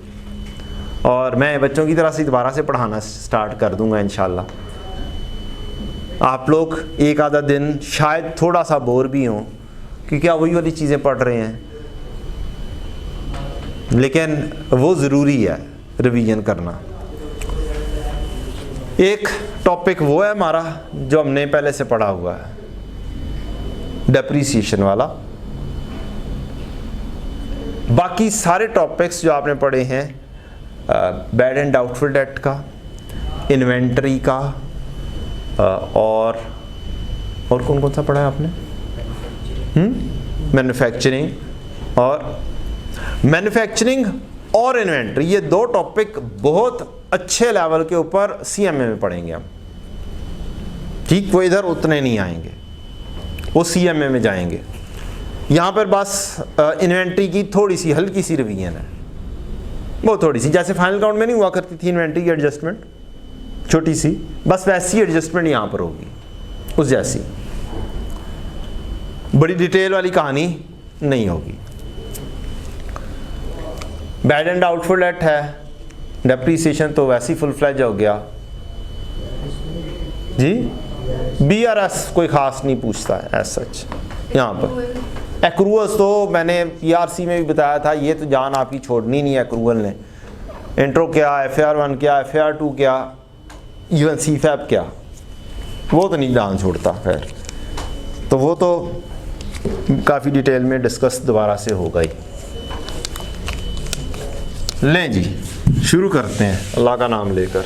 और मैं बच्चों की तरह से दोबारा से पढ़ाना स्टार्ट कर दूंगा इंशाल्लाह। आप लोग एक आधा दिन शायद थोड़ा सा बोर भी हों, क्योंकि आप वही वाली चीज़ें पढ़ रहे हैं, लेकिन वो ज़रूरी है रिवीजन करना। एक टॉपिक वो है हमारा जो हमने पहले से पढ़ा हुआ है, डेप्रिसिएशन वाला। बाकी सारे टॉपिक्स जो आपने पढ़े हैं, बैड एंड डाउटफुल डेट का, इन्वेंटरी का, और कौन कौन सा पढ़ा है आपने? मैन्युफैक्चरिंग और इन्वेंटरी, ये 2 टॉपिक बहुत अच्छे लेवल के ऊपर CMA में पढ़ेंगे हम। ठीक, वो इधर उतने नहीं आएंगे, वो CMA में जाएंगे। यहाँ पर बस इन्वेंटरी की थोड़ी सी हल्की सी रिवीजन है, वो थोड़ी सी, जैसे फाइनल काउंट में नहीं हुआ करती थी इन्वेंटरी की एडजस्टमेंट छोटी सी, बस वैसी एडजस्टमेंट यहाँ पर होगी, उस जैसी। बड़ी डिटेल वाली कहानी नहीं होगी। बैड एंड डाउटफुल डेट है, डेप्रिसिएशन तो वैसे ही फुल फ्लैज हो गया जी। BRS कोई खास नहीं पूछता है एज सच यहाँ पर। एक्रूअल्स तो मैंने पीआरसी में भी बताया था, ये तो जान आपकी छोड़नी नहीं है एक्रूअल ने। इंट्रो क्या, FAR1 क्या, FAR2 क्या, इवन CFAP क्या, वो तो नहीं जान छोड़ता। खैर तो वो तो काफ़ी डिटेल में डिस्कस दोबारा से होगा ही। लें जी, शुरू करते हैं अल्लाह का नाम लेकर।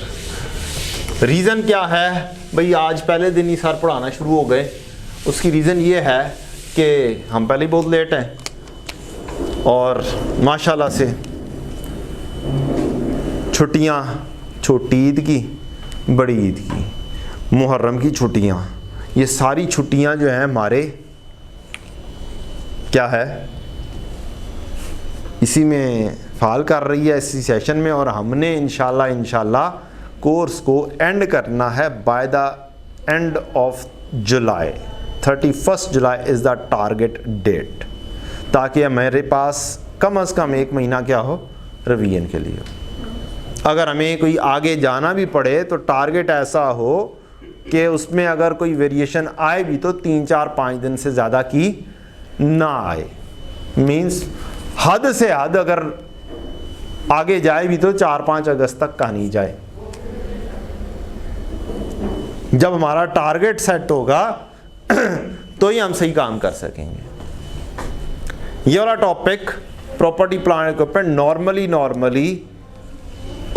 रीज़न क्या है भाई, आज पहले दिन ही सर पढ़ाना शुरू हो गए। उसकी रीज़न ये है कि हम पहले ही बहुत लेट हैं और माशाल्लाह से छुट्टियाँ, छोटी ईद की, बड़ी ईद की, मुहर्रम की छुट्टियाँ, ये सारी छुट्टियाँ जो हैं हमारे क्या है इसी में फाल कर रही है, इसी सेशन में। और हमने इंशाल्लाह कोर्स को एंड करना है by the end of July. 31 July is the target date, ताकि मेरे पास कम अज़ कम 1 महीना क्या हो, रिवीजन के लिए। अगर हमें कोई आगे जाना भी पड़े तो टारगेट ऐसा हो कि उसमें अगर कोई वेरिएशन आए भी तो 3, 4, 5 दिन से ज़्यादा की ना आए। मीन्स हद से हद अगर आगे जाए भी तो 4-5 अगस्त तक का नहीं जाए। जब हमारा टारगेट सेट होगा तो ही हम सही काम कर सकेंगे। ये वाला topic property plan equipment normally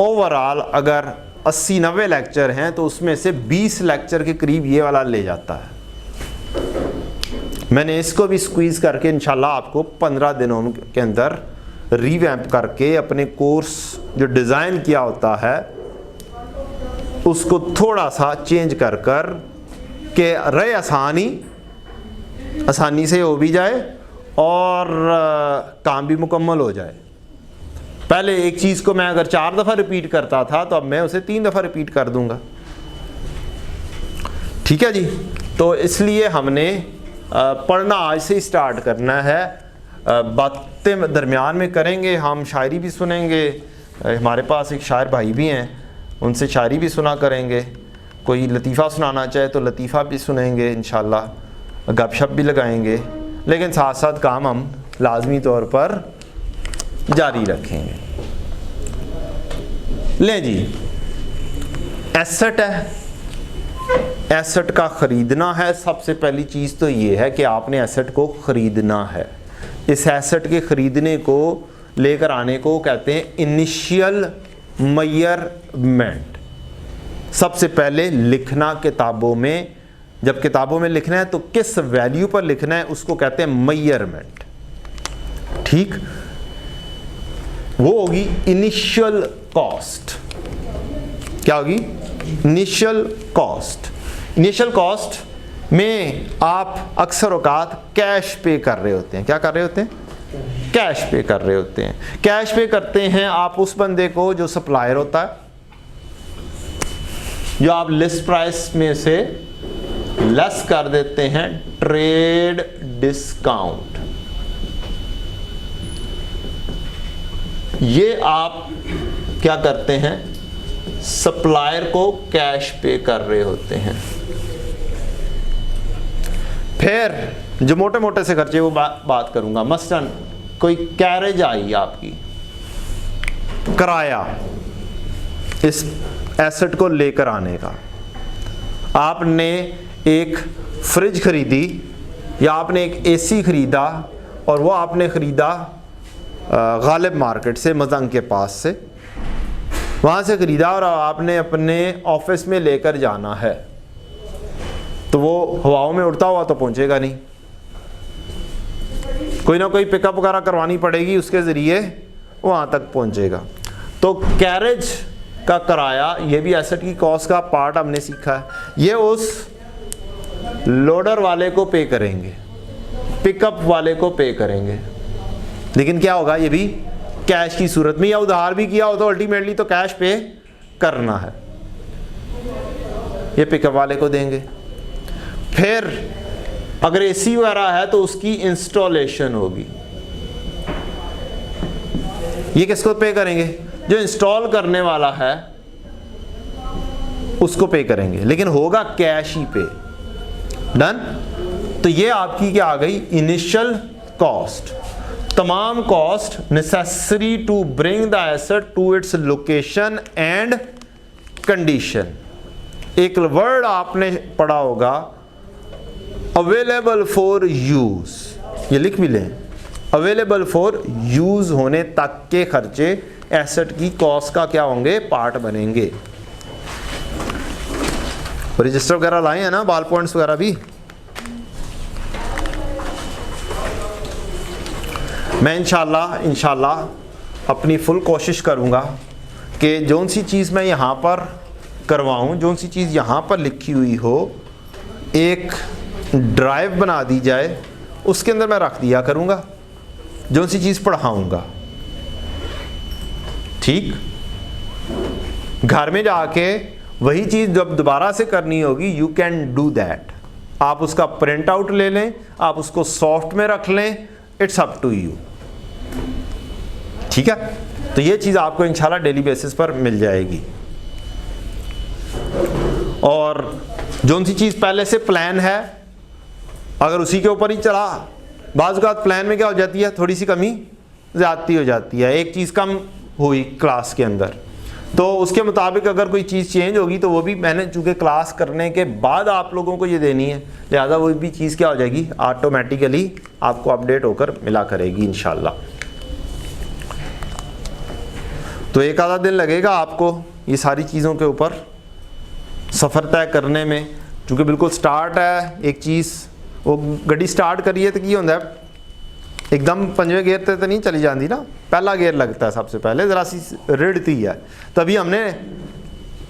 overall अगर 80-90 लेक्चर हैं तो उसमें से 20 लेक्चर के करीब ये वाला ले जाता है। मैंने इसको भी स्क्वीज़ करके इंशाल्लाह आपको 15 दिनों के अंदर रीवैम्प करके अपने कोर्स जो डिज़ाइन किया होता है उसको थोड़ा सा चेंज कर के रहे आसानी से हो भी जाए और काम भी मुकम्मल हो जाए। पहले एक चीज़ को मैं अगर 4 दफ़ा रिपीट करता था तो अब मैं उसे 3 दफ़ा रिपीट कर दूंगा। ठीक है जी। तो इसलिए हमने पढ़ना आज से ही स्टार्ट करना है। बातें दरमियान में करेंगे, हम शायरी भी सुनेंगे। हमारे पास एक शायर भाई भी हैं, उनसे शायरी भी सुना करेंगे। कोई लतीफ़ा सुनाना चाहे तो लतीफ़ा भी सुनेंगे इंशाल्लाह, गपशप भी लगाएंगे। लेकिन साथ साथ काम हम लाजमी तौर पर जारी रखेंगे। लें जी, एसेट है, एसेट का ख़रीदना है। सबसे पहली चीज़ तो ये है कि आपने एसेट को ख़रीदना है। इस एसेट के ख़रीदने को लेकर आने को कहते हैं इनिशियल मेजरमेंट। सबसे पहले लिखना किताबों में, जब किताबों में लिखना है तो किस वैल्यू पर लिखना है उसको कहते हैं मेजरमेंट। ठीक, वो होगी इनिशियल कॉस्ट। क्या होगी? Initial cost. इनिशियल कॉस्ट में आप अक्सर औकात कैश पे कर रहे होते हैं। क्या कर रहे होते हैं? कैश पे कर रहे होते हैं। कैश पे करते हैं आप उस बंदे को जो सप्लायर होता है, जो आप लिस्ट प्राइस में से लेस कर देते हैं, ट्रेड डिस्काउंट। ये आप क्या करते हैं? सप्लायर को कैश पे कर रहे होते हैं। फिर जो मोटे मोटे से खर्चे वो बात करूंगा। मसलन कोई कैरेज आई आपकी, किराया इस एसेट को लेकर आने का। आपने एक फ्रिज खरीदी या आपने एक एसी खरीदा और वो आपने ख़रीदा गालिब मार्केट से, मजंग के पास से, वहाँ से ख़रीदा और आपने अपने ऑफिस में लेकर जाना है। तो वो हवाओं में उड़ता हुआ तो पहुँचेगा नहीं, कोई ना कोई पिकअप वगैरह करवानी पड़ेगी, उसके ज़रिए वहाँ तक पहुँचेगा। तो कैरेज का किराया, ये भी एसेट की कॉस्ट का पार्ट हमने सीखा है। ये उस लोडर वाले को पे करेंगे, पिकअप वाले को पे करेंगे। लेकिन क्या होगा? ये भी कैश की सूरत में, या उधार भी किया हो तो अल्टीमेटली तो कैश पे करना है। ये पिकअप वाले को देंगे। फिर अगर एसी वगैरह है तो उसकी इंस्टॉलेशन होगी। ये किसको पे करेंगे? जो इंस्टॉल करने वाला है उसको पे करेंगे, लेकिन होगा कैश ही पे। डन। तो ये आपकी क्या आ गई? इनिशियल कॉस्ट, तमाम cost necessary to bring the asset to its location and condition. एक वर्ड आपने पढ़ा होगा अवेलेबल फॉर यूज, ये लिख भी लें, अवेलेबल फॉर यूज होने तक के खर्चे एसेट की कॉस्ट का क्या होंगे, पार्ट बनेंगे। रजिस्टर वगैरह लाए हैं ना, बॉल पॉइंट्स वगैरह भी। मैं इंशाल्लाह अपनी फुल कोशिश करूंगा कि जौन सी चीज़ मैं यहाँ पर करवाऊँ, जौन सी चीज़ यहाँ पर लिखी हुई हो, एक ड्राइव बना दी जाए, उसके अंदर मैं रख दिया करूँगा जौन सी चीज़ पढ़ाऊँगा। ठीक, घर में जाके वही चीज़ जब दोबारा से करनी होगी, यू कैन डू दैट। आप उसका प्रिंट आउट ले लें, आप उसको सॉफ्ट में रख लें, इट्स अप टू यू। ठीक है, तो ये चीज़ आपको इंशाल्लाह डेली बेसिस पर मिल जाएगी। और जो सी चीज़ पहले से प्लान है, अगर उसी के ऊपर ही चला, बाज़ औक़ात प्लान में क्या हो जाती है, थोड़ी सी कमी ज़्यादती हो जाती है। एक चीज़ कम हुई क्लास के अंदर, तो उसके मुताबिक अगर कोई चीज़ चेंज होगी तो वो भी मैंने चूँकि क्लास करने के बाद आप लोगों को ये देनी है, लिहाजा वो भी चीज़ क्या हो जाएगी, ऑटोमेटिकली आपको अपडेट होकर मिला करेगी इंशाल्लाह। तो एक आधा दिन लगेगा आपको ये सारी चीज़ों के ऊपर सफ़र तय करने में, चूँकि बिल्कुल स्टार्ट है एक चीज़। वो गड्डी स्टार्ट करिए तो की होता है, एकदम पंजवें गेयर ते तो नहीं चली जाती ना, पहला गेयर लगता है सबसे पहले, ज़रा सी रिड़ती है, तभी हमने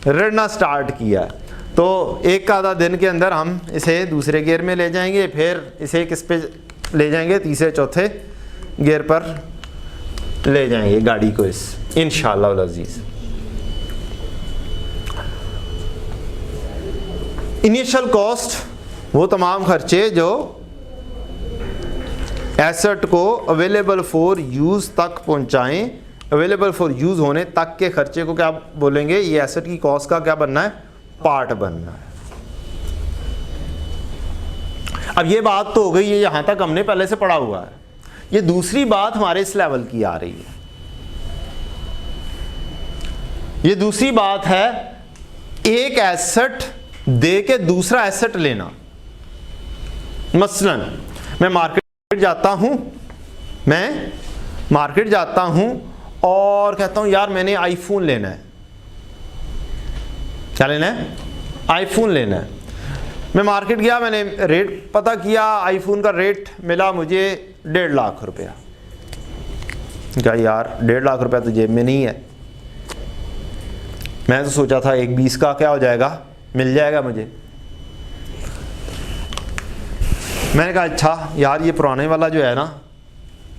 रिड़ना स्टार्ट किया है। तो एक आधा दिन के अंदर हम इसे दूसरे गियर में ले जाएंगे, फिर इसे किस पे ले जाएंगे, तीसरे चौथे गियर पर ले जाएंगे गाड़ी को इस, इंशाअल्लाह अल अज़ीज़। इनिशियल कॉस्ट वो तमाम खर्चे जो एसेट को अवेलेबल फॉर यूज़ तक पहुंचाएं, अवेलेबल फॉर यूज़ होने तक के खर्चे को क्या बोलेंगे, ये एसेट की कॉस्ट का क्या बनना है, पार्ट बनना है। अब ये बात तो हो गई, ये यहां तक हमने पहले से पढ़ा हुआ है। ये दूसरी बात हमारे इस लेवल की आ रही है। ये दूसरी बात है एक एसेट दे के दूसरा एसेट लेना। मसलन मैं मार्केट जाता हूं और कहता हूं यार मैंने आईफोन लेना है। क्या लेना है, आईफोन लेना है। मैं मार्केट गया, मैंने रेट पता किया, आईफोन का रेट मिला मुझे 1.5 लाख रुपया। क्या यार 1.5 लाख रुपया तो जेब में नहीं है, मैं तो सोचा था 1.20 का क्या हो जाएगा, मिल जाएगा मुझे। मैंने कहा अच्छा यार ये पुराने वाला जो है ना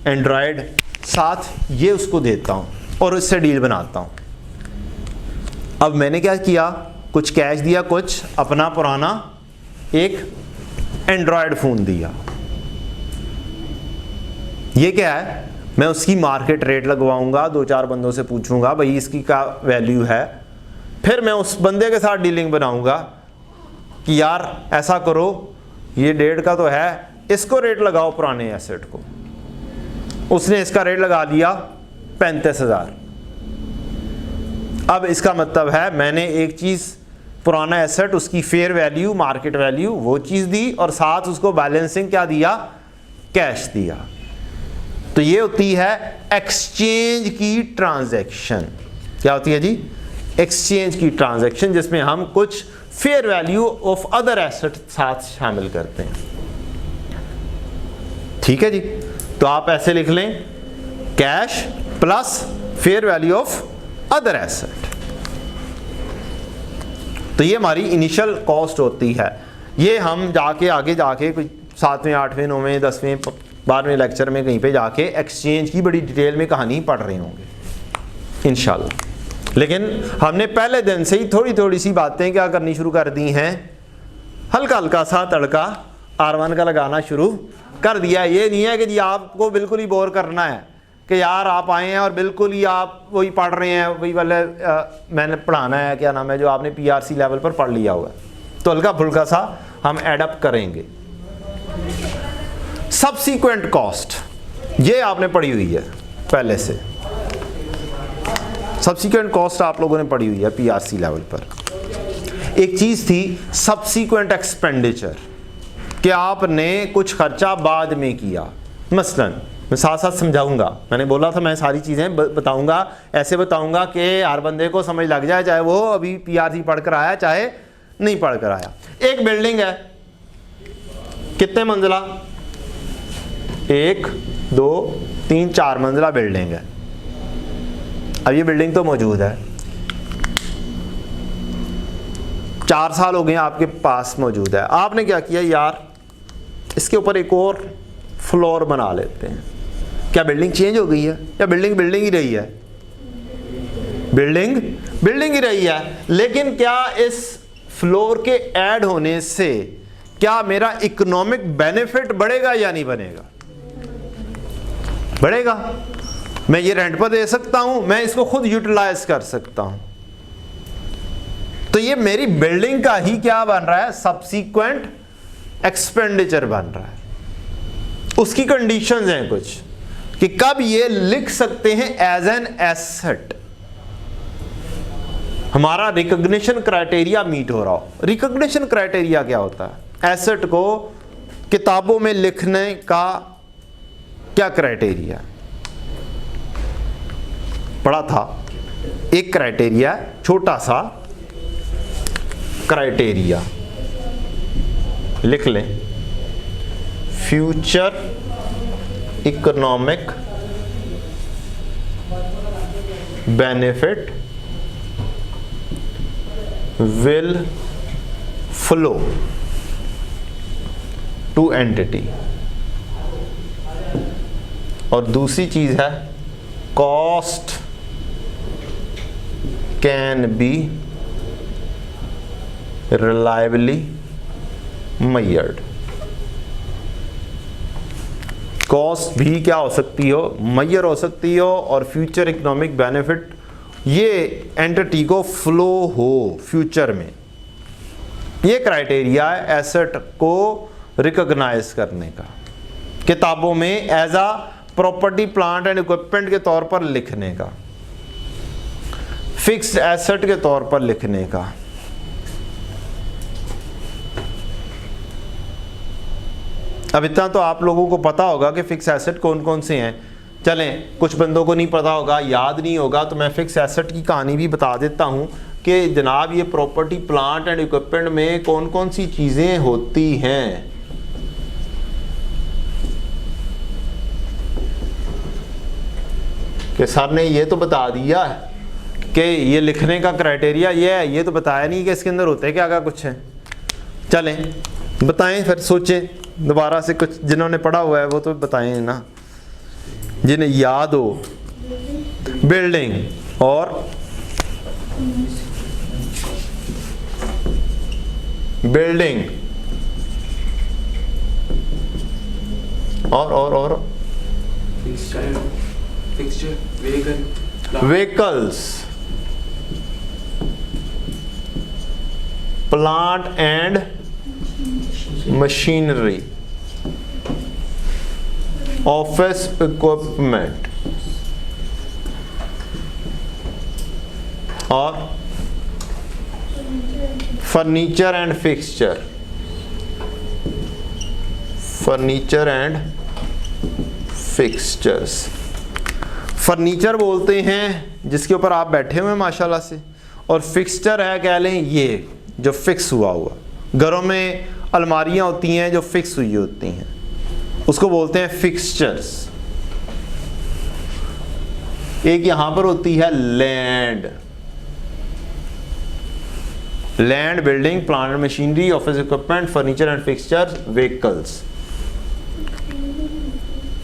एंड्रॉयड, साथ ये उसको देता हूँ और उससे डील बनाता हूँ। अब मैंने क्या किया, कुछ कैश दिया, कुछ अपना पुराना एक एंड्रॉयड फ़ोन दिया। ये क्या है, मैं उसकी मार्केट रेट लगवाऊंगा, 2-4 बंदों से पूछूंगा भाई इसकी क्या वैल्यू है, फिर मैं उस बंदे के साथ डीलिंग बनाऊंगा कि यार ऐसा करो, ये 1.5 का तो है, इसको रेट लगाओ पुराने एसेट को। उसने इसका रेट लगा लिया 35,000। अब इसका मतलब है मैंने एक चीज़ पुराना एसेट, उसकी फेयर वैल्यू, मार्केट वैल्यू वो चीज़ दी, और साथ उसको बैलेंसिंग क्या दिया, कैश दिया। तो ये होती है एक्सचेंज की ट्रांजैक्शन। क्या होती है जी, एक्सचेंज की ट्रांजैक्शन, जिसमें हम कुछ fair value of other asset साथ शामिल करते हैं। ठीक है जी, तो आप ऐसे लिख लें, cash plus fair value of other asset. तो ये हमारी इनिशियल कॉस्ट होती है। ये हम जाके आगे जाके कोई 7वें 8वें 9वें 10वें 12वें लेक्चर में कहीं पे जाके एक्सचेंज की बड़ी डिटेल में कहानी पढ़ रहे होंगे इंशाल्लाह। लेकिन हमने पहले दिन से ही थोड़ी थोड़ी सी बातें क्या करनी शुरू कर दी हैं, हल्का हल्का सा तड़का R1 का लगाना शुरू कर दिया। ये नहीं है कि जी आपको बिल्कुल ही बोर करना है कि यार आप आए हैं और बिल्कुल ही आप वही पढ़ रहे हैं, वही वाले मैंने पढ़ाना है, क्या नाम है, जो आपने PRC लेवल पर पढ़ लिया हुआ है। तो हल्का फुल्का सा हम एडअप करेंगे। सबसीक्वेंट कॉस्ट, ये आपने पढ़ी हुई है पहले से, सबसीक्वेंट कॉस्ट आप लोगों ने पढ़ी हुई है पीआरसी लेवल पर। एक चीज थी सबसीक्वेंट एक्सपेंडिचर, कि आपने कुछ खर्चा बाद में किया। मसलन मैं साथ साथ समझाऊंगा, मैंने बोला था मैं सारी चीज़ें बताऊंगा, ऐसे बताऊंगा कि हर बंदे को समझ लग जाए, चाहे वो अभी पीआरसी पढ़ कर आया चाहे नहीं पढ़ कर आया। एक बिल्डिंग है, कितने मंजिला, 1 2 3 4 मंजिला बिल्डिंग है। अब ये बिल्डिंग तो मौजूद है, 4 साल हो गए आपके पास मौजूद है। आपने क्या किया, यार इसके ऊपर एक और फ्लोर बना लेते हैं। क्या बिल्डिंग चेंज हो गई है या बिल्डिंग बिल्डिंग ही रही है? बिल्डिंग बिल्डिंग ही रही है, लेकिन क्या इस फ्लोर के ऐड होने से क्या मेरा इकोनॉमिक बेनिफिट बढ़ेगा या नहीं बनेगा? बढ़ेगा। मैं ये रेंट पर दे सकता हूं, मैं इसको खुद यूटिलाइज कर सकता हूं। तो ये मेरी बिल्डिंग का ही क्या बन रहा है, सबसीक्वेंट एक्सपेंडिचर बन रहा है। उसकी कंडीशंस हैं कुछ कि कब ये लिख सकते हैं एज एन एसेट, हमारा रिकॉग्निशन क्राइटेरिया मीट हो रहा हो। रिकॉग्निशन क्राइटेरिया क्या होता है? एसेट को किताबों में लिखने का क्या क्राइटेरिया पढ़ा था? एक क्राइटेरिया, छोटा सा क्राइटेरिया लिख लें, future economic benefit will flow to entity. और दूसरी चीज है cost can be reliably measured. Cost भी क्या हो सकती हो, मेजर हो सकती हो, और फ्यूचर इकोनॉमिक बेनिफिट ये एंटिटी को फ्लो हो फ्यूचर में। ये क्राइटेरिया है एसेट को रिकॉग्नाइज करने का, किताबों में as a property plant and equipment के तौर पर लिखने का, फिक्स्ड एसेट के तौर पर लिखने का। अब इतना तो आप लोगों को पता होगा कि फिक्स एसेट कौन कौन से हैं। चलें, कुछ बंदों को नहीं पता होगा, याद नहीं होगा, तो मैं फिक्स एसेट की कहानी भी बता देता हूं कि जनाब ये प्रॉपर्टी प्लांट एंड इक्विपमेंट में कौन कौन सी चीज़ें होती हैं। कि सर ने ये तो बता दिया कि ये लिखने का क्राइटेरिया ये है, ये तो बताया नहीं कि इसके अंदर होते क्या क्या कुछ है। चलें बताएं, फिर सोचें दोबारा से, कुछ जिन्होंने पढ़ा हुआ है वो तो बताएं ना, जिन्हें याद हो। बिल्डिंग और बिल्डिंग और vehicles, plant and machinery, office equipment और furniture and fixture, furniture and fixtures. Furniture बोलते हैं जिसके ऊपर आप बैठे हुए हैं माशाल्लाह से, और फिक्सचर है कह लें ये जो फिक्स हुआ हुआ। घरों में अलमारियां होती हैं जो फिक्स हुई होती हैं, उसको बोलते हैं फिक्सचर्स। एक यहां पर होती है land, land, building, plant and machinery, office equipment, furniture and fixture, vehicles.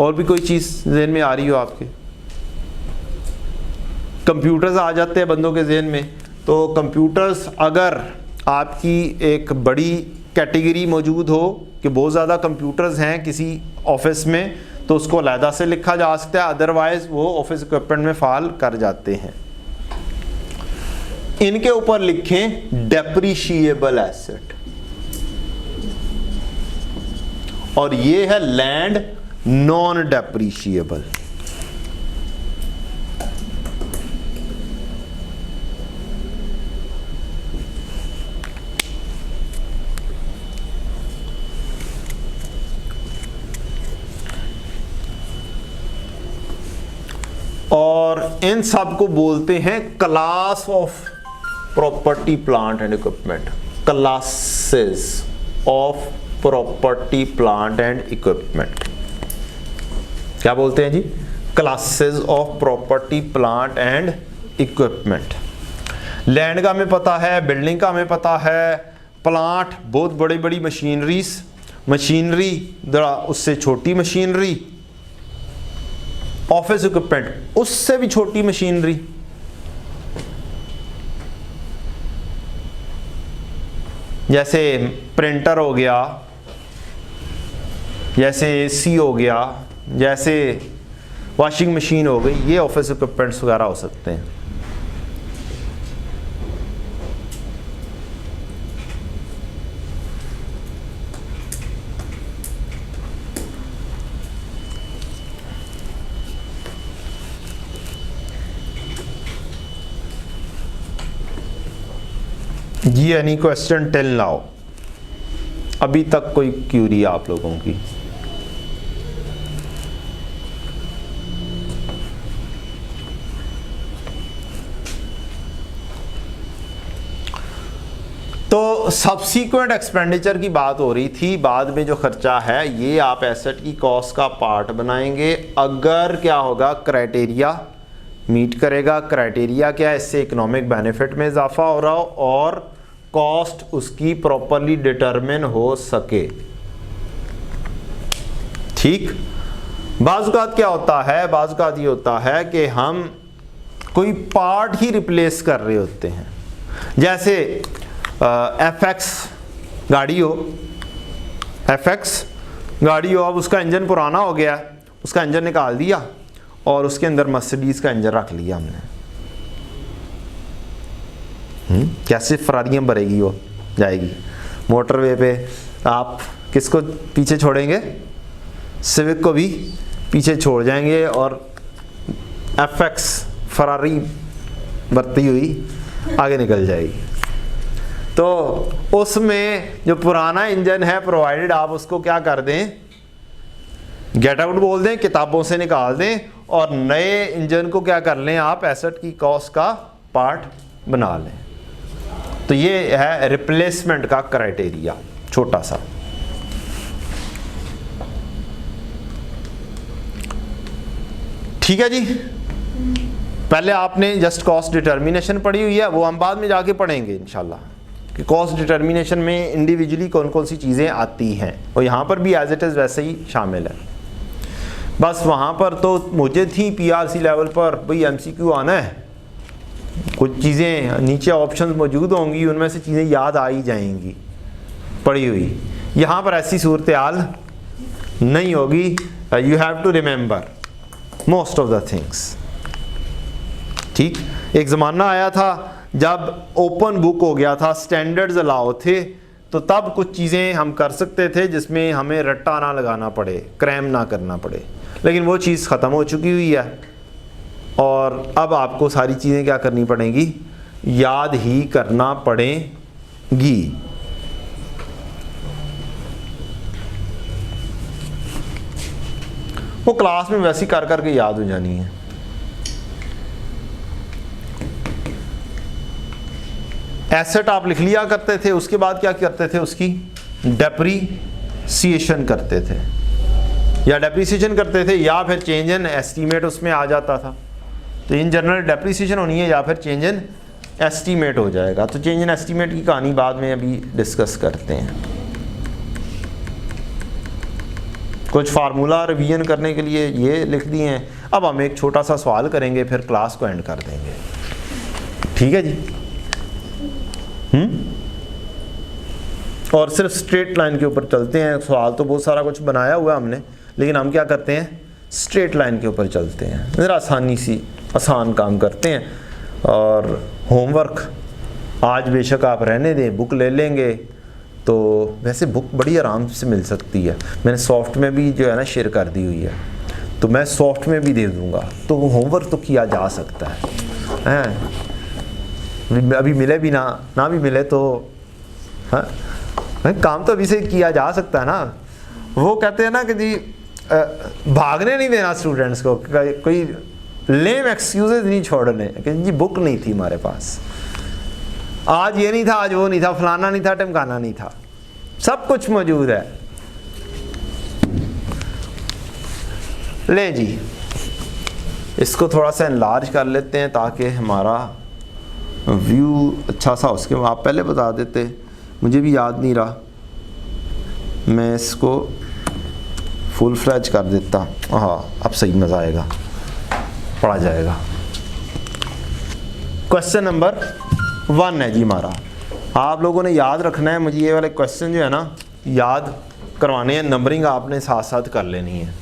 और भी कोई चीज ज़हन में आ रही हो आपके? कंप्यूटर्स आ जाते हैं बंदों के ज़हन में, तो कंप्यूटर्स अगर आपकी एक बड़ी कैटेगरी मौजूद हो कि बहुत ज़्यादा कंप्यूटर्स हैं किसी ऑफिस में, तो उसको अलहदा से लिखा जा सकता है, अदरवाइज वो ऑफिस इक्विपमेंट में फाल कर जाते हैं। इनके ऊपर लिखें डेप्रिशिएबल एसेट, और ये है लैंड नॉन डेप्रीशिएबल। और इन सब को बोलते हैं class of property plant and equipment. Classes of property plant and equipment क्या बोलते हैं जी? Classes of property plant and equipment. Land का हमें पता है, बिल्डिंग का हमें पता है, प्लांट बहुत बड़ी बड़ी मशीनरीज, मशीनरी जरा उससे छोटी मशीनरी, ऑफिस इक्विपमेंट उससे भी छोटी मशीनरी, जैसे प्रिंटर हो गया, जैसे एसी हो गया, जैसे वॉशिंग मशीन हो गई, ये ऑफिस इक्विपमेंट्स वगैरह हो सकते हैं। जी एनी क्वेश्चन टिल नाउ? अभी तक कोई क्यूरी आप लोगों की? तो सब्सीक्वेंट एक्सपेंडिचर की बात हो रही थी। बाद में जो खर्चा है ये आप एसेट की कॉस्ट का पार्ट बनाएंगे अगर क्या होगा, क्राइटेरिया मीट करेगा। क्राइटेरिया क्या है? इससे इकोनॉमिक बेनिफिट में इजाफा हो रहा हो और कॉस्ट उसकी प्रॉपरली डिटरमिन हो सके। ठीक। बाज़-औक़ात क्या होता है? बाज़-औक़ात ये होता है कि हम कोई पार्ट ही रिप्लेस कर रहे होते हैं। जैसे FX गाड़ी हो, FX गाड़ी हो, अब उसका इंजन पुराना हो गया, उसका इंजन निकाल दिया और उसके अंदर मर्सिडीज का इंजन रख लिया हमने। कैसे फरारियाँ भरेगी वो जाएगी मोटरवे पे? आप किसको पीछे छोड़ेंगे? सिविक को भी पीछे छोड़ जाएंगे और FX फरारी बढ़ती हुई आगे निकल जाएगी। तो उसमें जो पुराना इंजन है, प्रोवाइडेड आप उसको क्या कर दें, गेट आउट बोल दें, किताबों से निकाल दें और नए इंजन को क्या कर लें आप, एसेट की कॉस्ट का पार्ट बना लें। तो ये है रिप्लेसमेंट का क्राइटेरिया, छोटा सा। ठीक है जी। पहले आपने जस्ट कॉस्ट डिटर्मिनेशन पढ़ी हुई है, वो हम बाद में जाके पढ़ेंगे इंशाल्लाह कि कॉस्ट डिटर्मिनेशन में इंडिविजुअली कौन कौन सी चीज़ें आती हैं, और यहाँ पर भी एज इट इज़ वैसे ही शामिल है। बस वहाँ पर तो मुझे थी PRC लेवल पर भाई MCQ आना है, कुछ चीज़ें नीचे ऑप्शंस मौजूद होंगी, उनमें से चीज़ें याद आ ही जाएंगी पढ़ी हुई। यहाँ पर ऐसी सूरत हाल नहीं होगी। You have to remember most of the things. ठीक। एक ज़माना आया था जब ओपन बुक हो गया था, स्टैंडर्ड्स अलाउ थे, तो तब कुछ चीज़ें हम कर सकते थे जिसमें हमें रट्टा ना लगाना पड़े, क्रैम ना करना पड़े, लेकिन वो चीज़ ख़त्म हो चुकी हुई है और अब आपको सारी चीज़ें क्या करनी पड़ेंगी, याद ही करना पड़ेगी। वो क्लास में वैसे ही कर करके याद हो जानी है। एसेट आप लिख लिया करते थे, उसके बाद क्या करते थे, उसकी डेप्रीसिएशन करते थे, या डेप्रीसिएशन करते थे या फिर चेंज इन एस्टीमेट उसमें आ जाता था। तो इन जनरल डेप्रीसिएशन होनी है या फिर चेंज इन एस्टीमेट हो जाएगा। तो चेंज इन एस्टीमेट की कहानी बाद में अभी डिस्कस करते हैं। कुछ फार्मूला रिवीजन करने के लिए ये लिख दिए हैं। अब हम एक छोटा सा सवाल करेंगे, फिर क्लास को एंड कर देंगे। ठीक है जी। और सिर्फ स्ट्रेट लाइन के ऊपर चलते हैं। सवाल तो बहुत सारा कुछ बनाया हुआ है हमने, लेकिन हम क्या करते हैं, स्ट्रेट लाइन के ऊपर चलते हैं, ज़रा आसान काम करते हैं। और होमवर्क आज बेशक आप रहने दें, बुक ले लेंगे तो वैसे बुक बड़ी आराम से मिल सकती है, मैंने सॉफ्ट में भी जो है ना शेयर कर दी हुई है, तो मैं सॉफ्ट में भी दे दूँगा, तो होमवर्क तो किया जा सकता है। अभी मिले भी ना भी मिले तो हाँ, काम तो अभी से किया जा सकता है ना। वो कहते हैं ना कि जी भागने नहीं देना स्टूडेंट्स को, कोई लेम एक्सक्यूजेज नहीं छोड़ने कि जी बुक नहीं थी हमारे पास, आज ये नहीं था, आज वो नहीं था, फलाना नहीं था, टिमकाना नहीं था, सब कुछ मौजूद है। ले जी, इसको थोड़ा सा एनलार्ज कर लेते हैं ताकि हमारा व्यू अच्छा सा, उसके आप पहले बता देते, मुझे भी याद नहीं रहा, मैं इसको फुल फ्लैज कर देता। हाँ, अब सही मज़ा आएगा, पढ़ा जाएगा। क्वेश्चन नंबर 1 है जी हमारा, आप लोगों ने याद रखना है, मुझे ये वाले क्वेश्चन जो है ना याद करवाने हैं, नंबरिंग आपने साथ साथ कर लेनी है।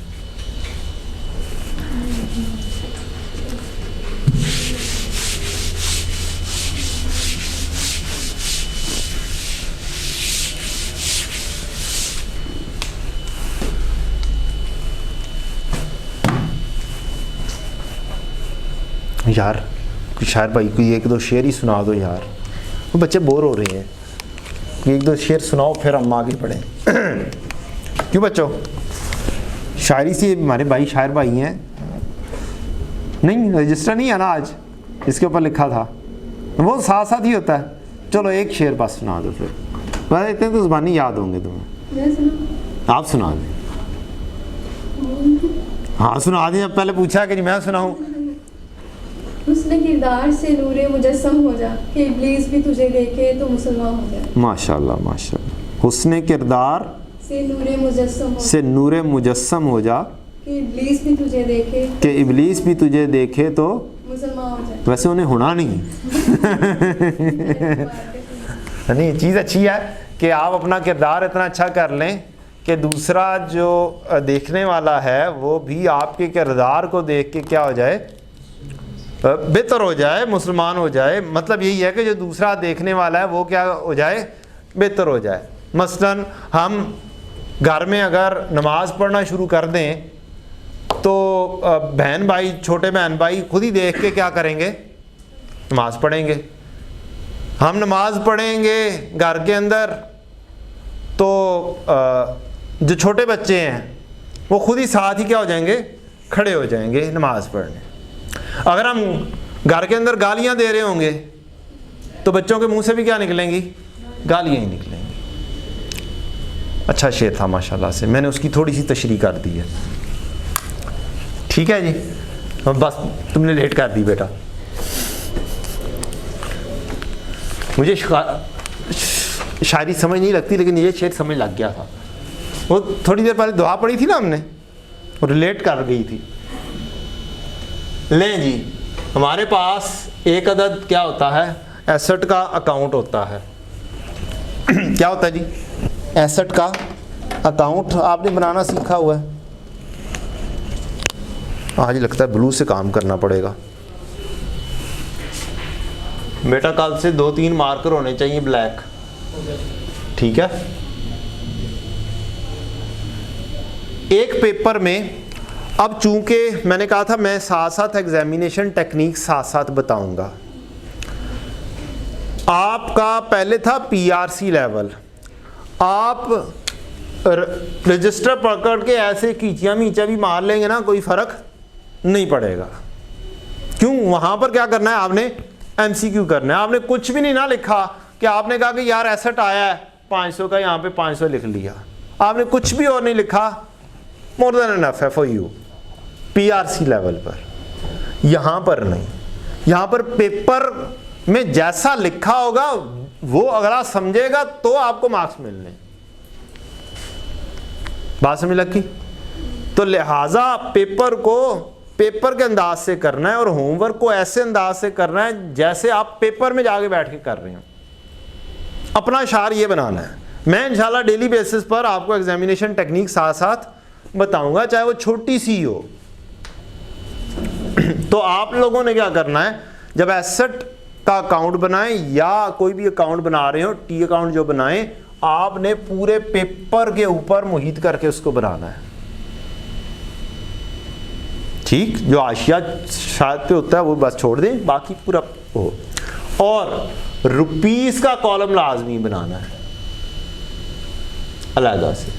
यार शायर भाई कोई 1-2 शेर ही सुना दो यार, वो बच्चे बोर हो रहे हैं, 1-2 शेर सुनाओ फिर हम आगे बढ़ें। क्यों बच्चों, शायरी से हमारे भाई शायर भाई हैं, नहीं रजिस्टर नहीं है ना आज इसके ऊपर लिखा था, वो साथ साथ ही होता है। चलो एक शेर बस सुना दो, फिर बस इतने तो ज़ुबानी याद होंगे तुम्हें, आप सुना दें। हाँ सुना दें, अब पहले पूछा कि मैं सुनाऊँ। हुस्न किरदार से नूरे मुजस्सम हो जा, कि इब्लीस भी तुझे देखे तो मुसलमान हो जाए। माशाल्लाह माशाल्लाह। हुस्न किरदार से नूरे मुजस्सम हो जा, कि इब्लीस भी तुझे देखे, कि इब्लीस भी तुझे देखे तो मुसलमान हो जाए। वैसे उन्हें होना नहीं। नहीं, चीज़ अच्छी है कि आप अपना किरदार इतना अच्छा कर लें कि दूसरा जो देखने वाला है वो भी आपके किरदार को देख के क्या हो जाए, बेहतर हो जाए, मुसलमान हो जाए। मतलब यही है कि जो दूसरा देखने वाला है वो क्या हो जाए, बेहतर हो जाए। मसलन हम घर में अगर नमाज पढ़ना शुरू कर दें तो बहन भाई, छोटे बहन भाई खुद ही देख के क्या करेंगे, नमाज पढ़ेंगे। हम नमाज पढ़ेंगे घर के अंदर तो जो छोटे बच्चे हैं वो खुद ही साथ ही क्या हो जाएंगे, खड़े हो जाएंगे नमाज पढ़ने। अगर हम घर के अंदर गालियां दे रहे होंगे तो बच्चों के मुंह से भी क्या निकलेंगी, गालियां ही निकलेंगी। अच्छा शेर था माशाल्लाह से, मैंने उसकी थोड़ी सी तशरीह कर दी है। ठीक है जी, बस तुमने लेट कर दी बेटा। मुझे शायरी समझ नहीं लगती, लेकिन ये शेर समझ लग गया था। वो थोड़ी देर पहले दुआ पढ़ी थी ना हमने, वो रिलेट कर गई थी। लें जी, हमारे पास एक अदद क्या होता है, एसेट का अकाउंट होता है। क्या होता है जी, एसेट का अकाउंट आपने बनाना सीखा हुआ है। आज लगता है ब्लू से काम करना पड़ेगा बेटा, कल से 2-3 मार्कर होने चाहिए ब्लैक, ठीक है। एक पेपर में, अब चूंकि मैंने कहा था मैं साथ साथ एग्जामिनेशन टेक्निक साथ साथ बताऊंगा। आपका पहले था पीआरसी लेवल, आप रजिस्टर पकड़ के ऐसे खींचिया मीचा भी मार लेंगे ना, कोई फर्क नहीं पड़ेगा। क्यों, वहां पर क्या करना है, आपने एमसीक्यू करना है। आपने कुछ भी नहीं ना लिखा कि आपने कहा कि यार एसेट आया है 500 का, यहाँ पे 500 लिख लिया, आपने कुछ भी और नहीं लिखा, मोर देन एनफ है फॉर यू पीआरसी लेवल पर। यहां पर नहीं, यहां पर पेपर में जैसा लिखा होगा वो अगला समझेगा तो आपको मार्क्स मिलने। बात समझ लगी? तो लिहाजा पेपर को पेपर के अंदाज से करना है और होमवर्क को ऐसे अंदाज से करना है जैसे आप पेपर में जाके बैठ के कर रहे हो। अपना शार ये बनाना है। मैं इंशाल्लाह डेली बेसिस पर आपको एग्जामिनेशन टेक्निक साथ साथ बताऊंगा, चाहे वो छोटी सी हो। तो आप लोगों ने क्या करना है, जब एसेट का अकाउंट बनाएं या कोई भी अकाउंट बना रहे हो, टी अकाउंट जो बनाएं, आपने पूरे पेपर के ऊपर मुहित करके उसको बनाना है। ठीक, जो आशिया शायद पे होता है वो बस छोड़ दें, बाकी पूरा हो। और रुपीस का कॉलम लाजमी बनाना है अलहदा से,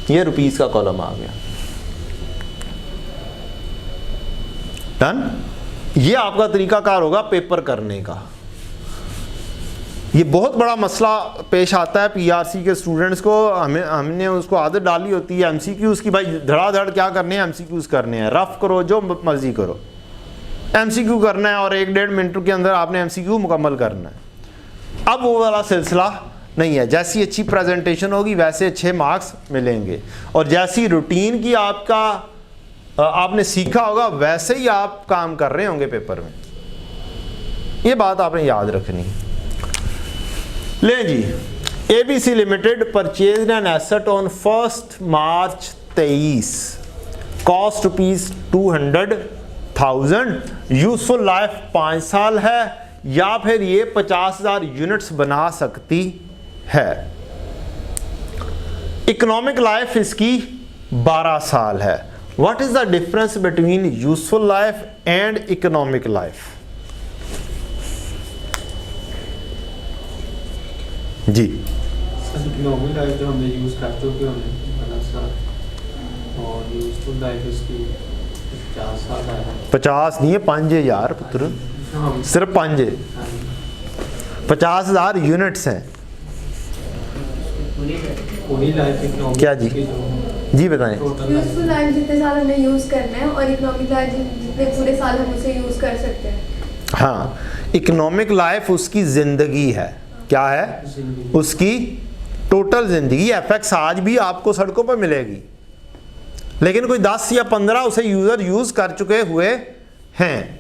ये रुपीस का कॉलम आ गया। डन। ये आपका तरीकाकार होगा पेपर करने का। ये बहुत बड़ा मसला पेश आता है पीआरसी के स्टूडेंट्स को। हमने उसको आदत डाली होती है एमसीक्यूज़ की, भाई धड़ाधड़ क्या करने हैं, एमसीक्यूज़ करने हैं, रफ करो जो मर्जी करो, एमसीक्यू करना है और 1-1.5 मिनट के अंदर आपने एमसीक्यू मुकम्मल करना है। अब वो वाला सिलसिला नहीं है, जैसी अच्छी प्रेजेंटेशन होगी वैसे अच्छे मार्क्स मिलेंगे, और जैसी रूटीन की आपने सीखा होगा वैसे ही आप काम कर रहे होंगे पेपर में। ये बात आपने याद रखनी। ले जी, ABC limited purchase an asset on 1 March 23, cost ₹200,000, useful life 5 साल है, या फिर ये 50,000 यूनिट्स बना सकती है। इकोनॉमिक लाइफ इसकी 12 साल है। What is the difference between useful life and economic life? जी इकोनॉमिक लाइफ जो हमने यूज कर चुके हैं 12 साल, और यूजफुल लाइफ इसकी 50 साल है। 50 नहीं है, 5 है यार पुत्र, सिर्फ 5 है। 50,000 यूनिट्स हैं। पूरी लाइफ इकोनॉमिक क्या जी? जी बताएं। यूजफुल लाइफ जितने साल हमने यूज़ करना है, और इकोनॉमिक लाइफ जितने पूरे साल हम उसे यूज़ कर सकते हैं। हाँ, इकोनॉमिक लाइफ उसकी ज़िंदगी है। क्या है? उसकी टोटल ज़िंदगी। एफएक्स आज भी आपको सड़कों पर मिलेगी, लेकिन कोई 10 या 15 उसे यूज़र यूज़ कर चुके हुए हैं।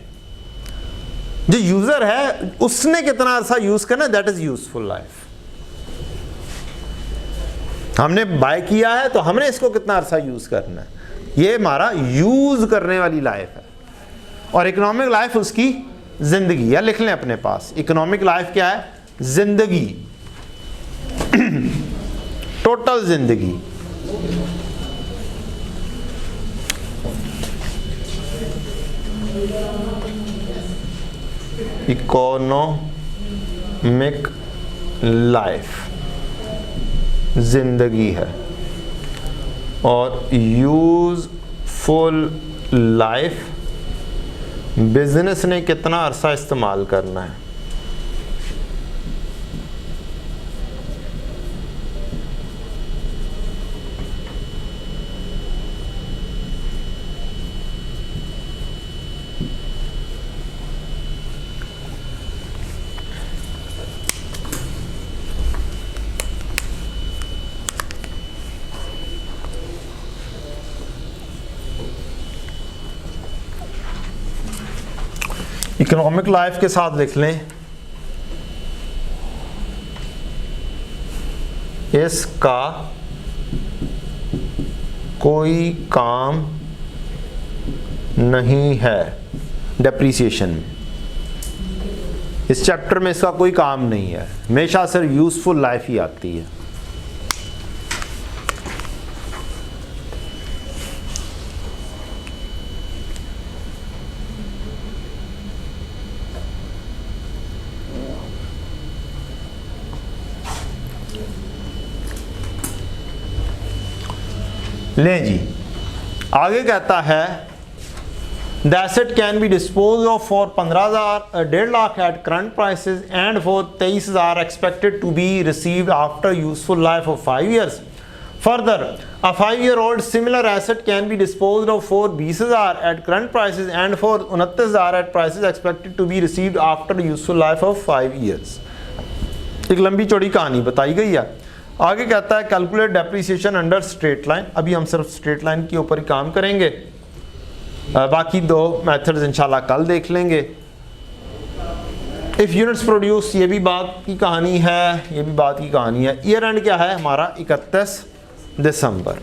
जो यूज़र है उसने कितना अर्सा यूज़ करना, दैट इज़ यूजफुल लाइफ। हमने बाय किया है तो हमने इसको कितना अर्सा यूज़ करना है, ये हमारा यूज़ करने वाली लाइफ है। और इकोनॉमिक लाइफ उसकी ज़िंदगी है। लिख लें अपने पास, इकोनॉमिक लाइफ क्या है? ज़िंदगी, टोटल ज़िंदगी। इकोनॉमिक लाइफ ज़िंदगी है, और यूज़फुल लाइफ बिजनेस ने कितना अरसा इस्तेमाल करना है। इकोनॉमिक लाइफ के साथ लिख लें, इसका कोई काम नहीं है डेप्रीसिएशन में। इस चैप्टर में इसका कोई काम नहीं है, हमेशा सिर्फ यूजफुल लाइफ ही आती है। लें जी, आगे कहता है the asset can be dispose of for 1.5 lakh at current prices and for 23,000 expected to be received after useful life of 5 years. Further, a 5-year-old similar asset can be disposed of for 20,000 at current prices and for 29,000 at prices expected to be received after useful life of 5 years. एक लंबी चौड़ी कहानी बताई गई है। आगे कहता है calculate depreciation under straight line. अभी हम सिर्फ स्ट्रेट लाइन के ऊपर ही काम करेंगे, बाकी 2 मेथड्स इंशाल्लाह कल देख लेंगे। इफ़ यूनिट्स प्रोड्यूस, ये भी बात की कहानी है, ये भी बात की कहानी है। ईयर एंड क्या है हमारा? 31 दिसंबर।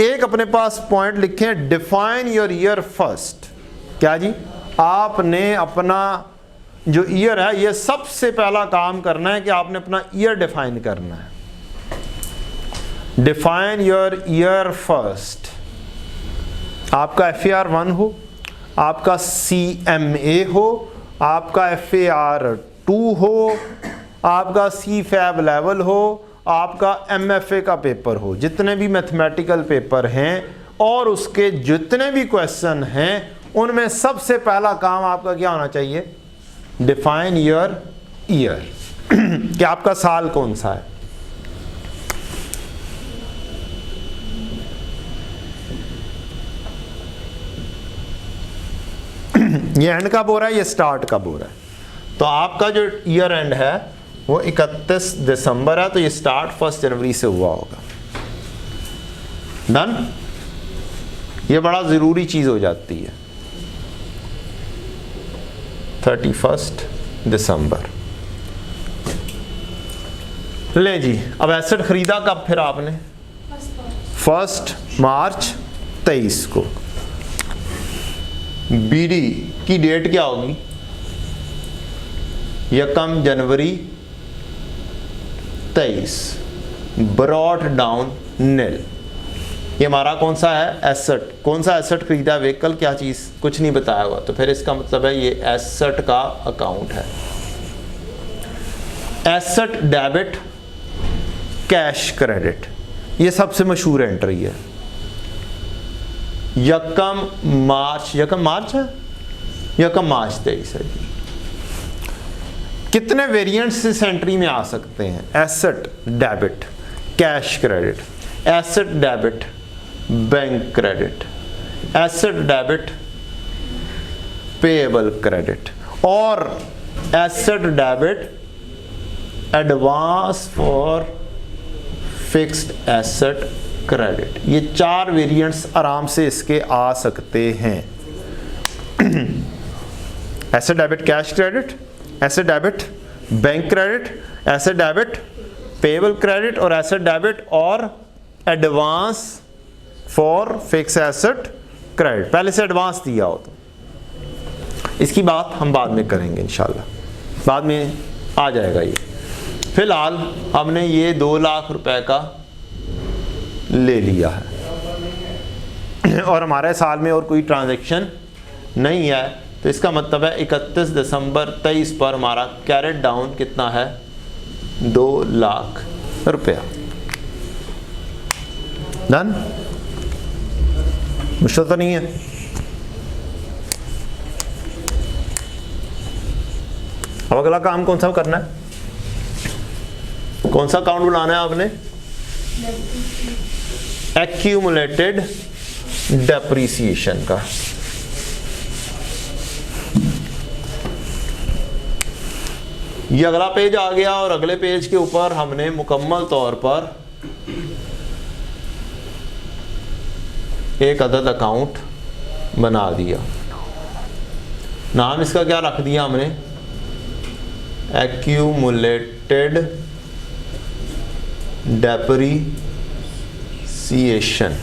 एक अपने पास पॉइंट लिखें, डिफाइन योर ईयर फर्स्ट। क्या जी? आपने अपना जो ईयर है, ये सबसे पहला काम करना है कि आपने अपना ईयर डिफाइन करना है। Define your year first. आपका FAR1 हो, आपका CMA हो, आपका FAR2 हो, आपका CFAB लेवल हो, आपका MFA का पेपर हो, जितने भी मैथमेटिकल पेपर हैं और उसके जितने भी क्वेश्चन हैं, उनमें सबसे पहला काम आपका क्या होना चाहिए? डिफाइन योर ईयर कि आपका साल कौन सा है। ये एंड कब हो रहा है, ये स्टार्ट कब हो रहा है। तो आपका जो ईयर एंड है वो 31 दिसंबर है, तो ये स्टार्ट 1 जनवरी से हुआ होगा। डन। ये बड़ा ज़रूरी चीज़ हो जाती है। 31 दिसंबर। ले जी, अब एसेट खरीदा कब फिर आपने? 1 मार्च 23 को। BD की डेट क्या होगी? 1 जनवरी 23। ब्रॉट डाउन नील। ये हमारा कौन सा है? एसेट। कौन सा एसेट खरीदा? व्हीकल। क्या चीज़? कुछ नहीं बताया हुआ, तो फिर इसका मतलब है ये एसेट का अकाउंट है। एसेट डेबिट, कैश क्रेडिट, ये सबसे मशहूर एंट्री है। 1 मार्च, 1 मार्च है, 1 मार्च 23 है जी। कितने वेरिएंट्स इस एंट्री में आ सकते हैं? Asset debit, cash credit, asset debit, bank credit, asset debit, payable credit, और asset debit advance for fixed asset credit. ये 4 वेरिएंट्स आराम से इसके आ सकते हैं। Asset debit cash credit, asset debit bank credit, asset debit payable credit, और asset debit और advance for fix asset credit. पहले से एडवांस दिया हो तो इसकी बात हम बाद में करेंगे इंशाल्लाह, बाद में आ जाएगा ये। फिलहाल हमने ये 2 लाख रुपए का ले लिया है और हमारे साल में और कोई ट्रांजैक्शन नहीं है, तो इसका मतलब है 31 दिसंबर 23 पर हमारा कैरेट डाउन कितना है? 2 लाख रुपया। डन। मुश्किल तो नहीं है। अब अगला काम कौन सा करना है? कौन सा अकाउंट बनाना है आपने? एक्यूमुलेटेड डेप्रिसिएशन का। ये अगला पेज आ गया और अगले पेज के ऊपर हमने मुकम्मल तौर पर एक अदद अकाउंट बना दिया। नाम इसका क्या रख दिया हमने? Accumulated depreciation.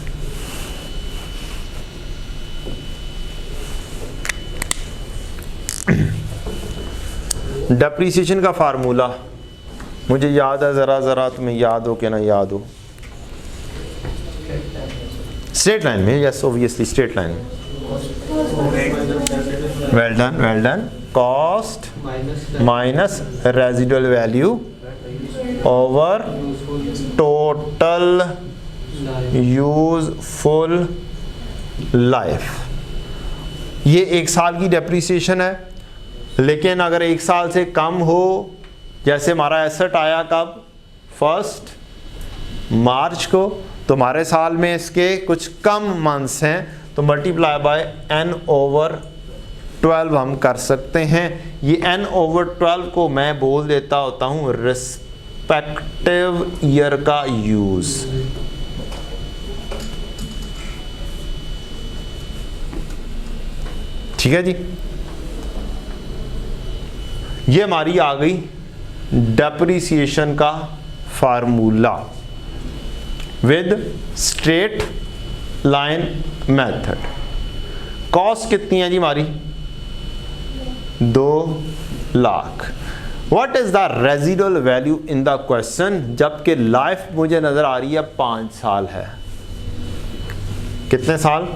डेप्रिसिएशन का फार्मूला मुझे याद है, ज़रा तुम्हें याद हो कि ना याद हो? स्ट्रेट लाइन में, यस ऑब्वियसली स्ट्रेट लाइन में। Well done. Cost minus residual value over total useful life. ये 1 साल की डेप्रिसिएशन है, लेकिन अगर 1 साल से कम हो, जैसे हमारा एसेट आया कब? 1 मार्च को, तो हमारे साल में इसके कुछ कम मंथ्स हैं, तो मल्टीप्लाई बाय n/12 हम कर सकते हैं। ये n/12 को मैं बोल देता होता हूँ रिस्पेक्टिव ईयर का यूज। ठीक है जी। ये हमारी आ गई डेप्रिसिएशन का formula with straight line method. Cost कितनी है जी हमारी? 2 lakh. What is the residual value in the question, जबकि लाइफ मुझे नजर आ रही है 5 साल है। कितने साल?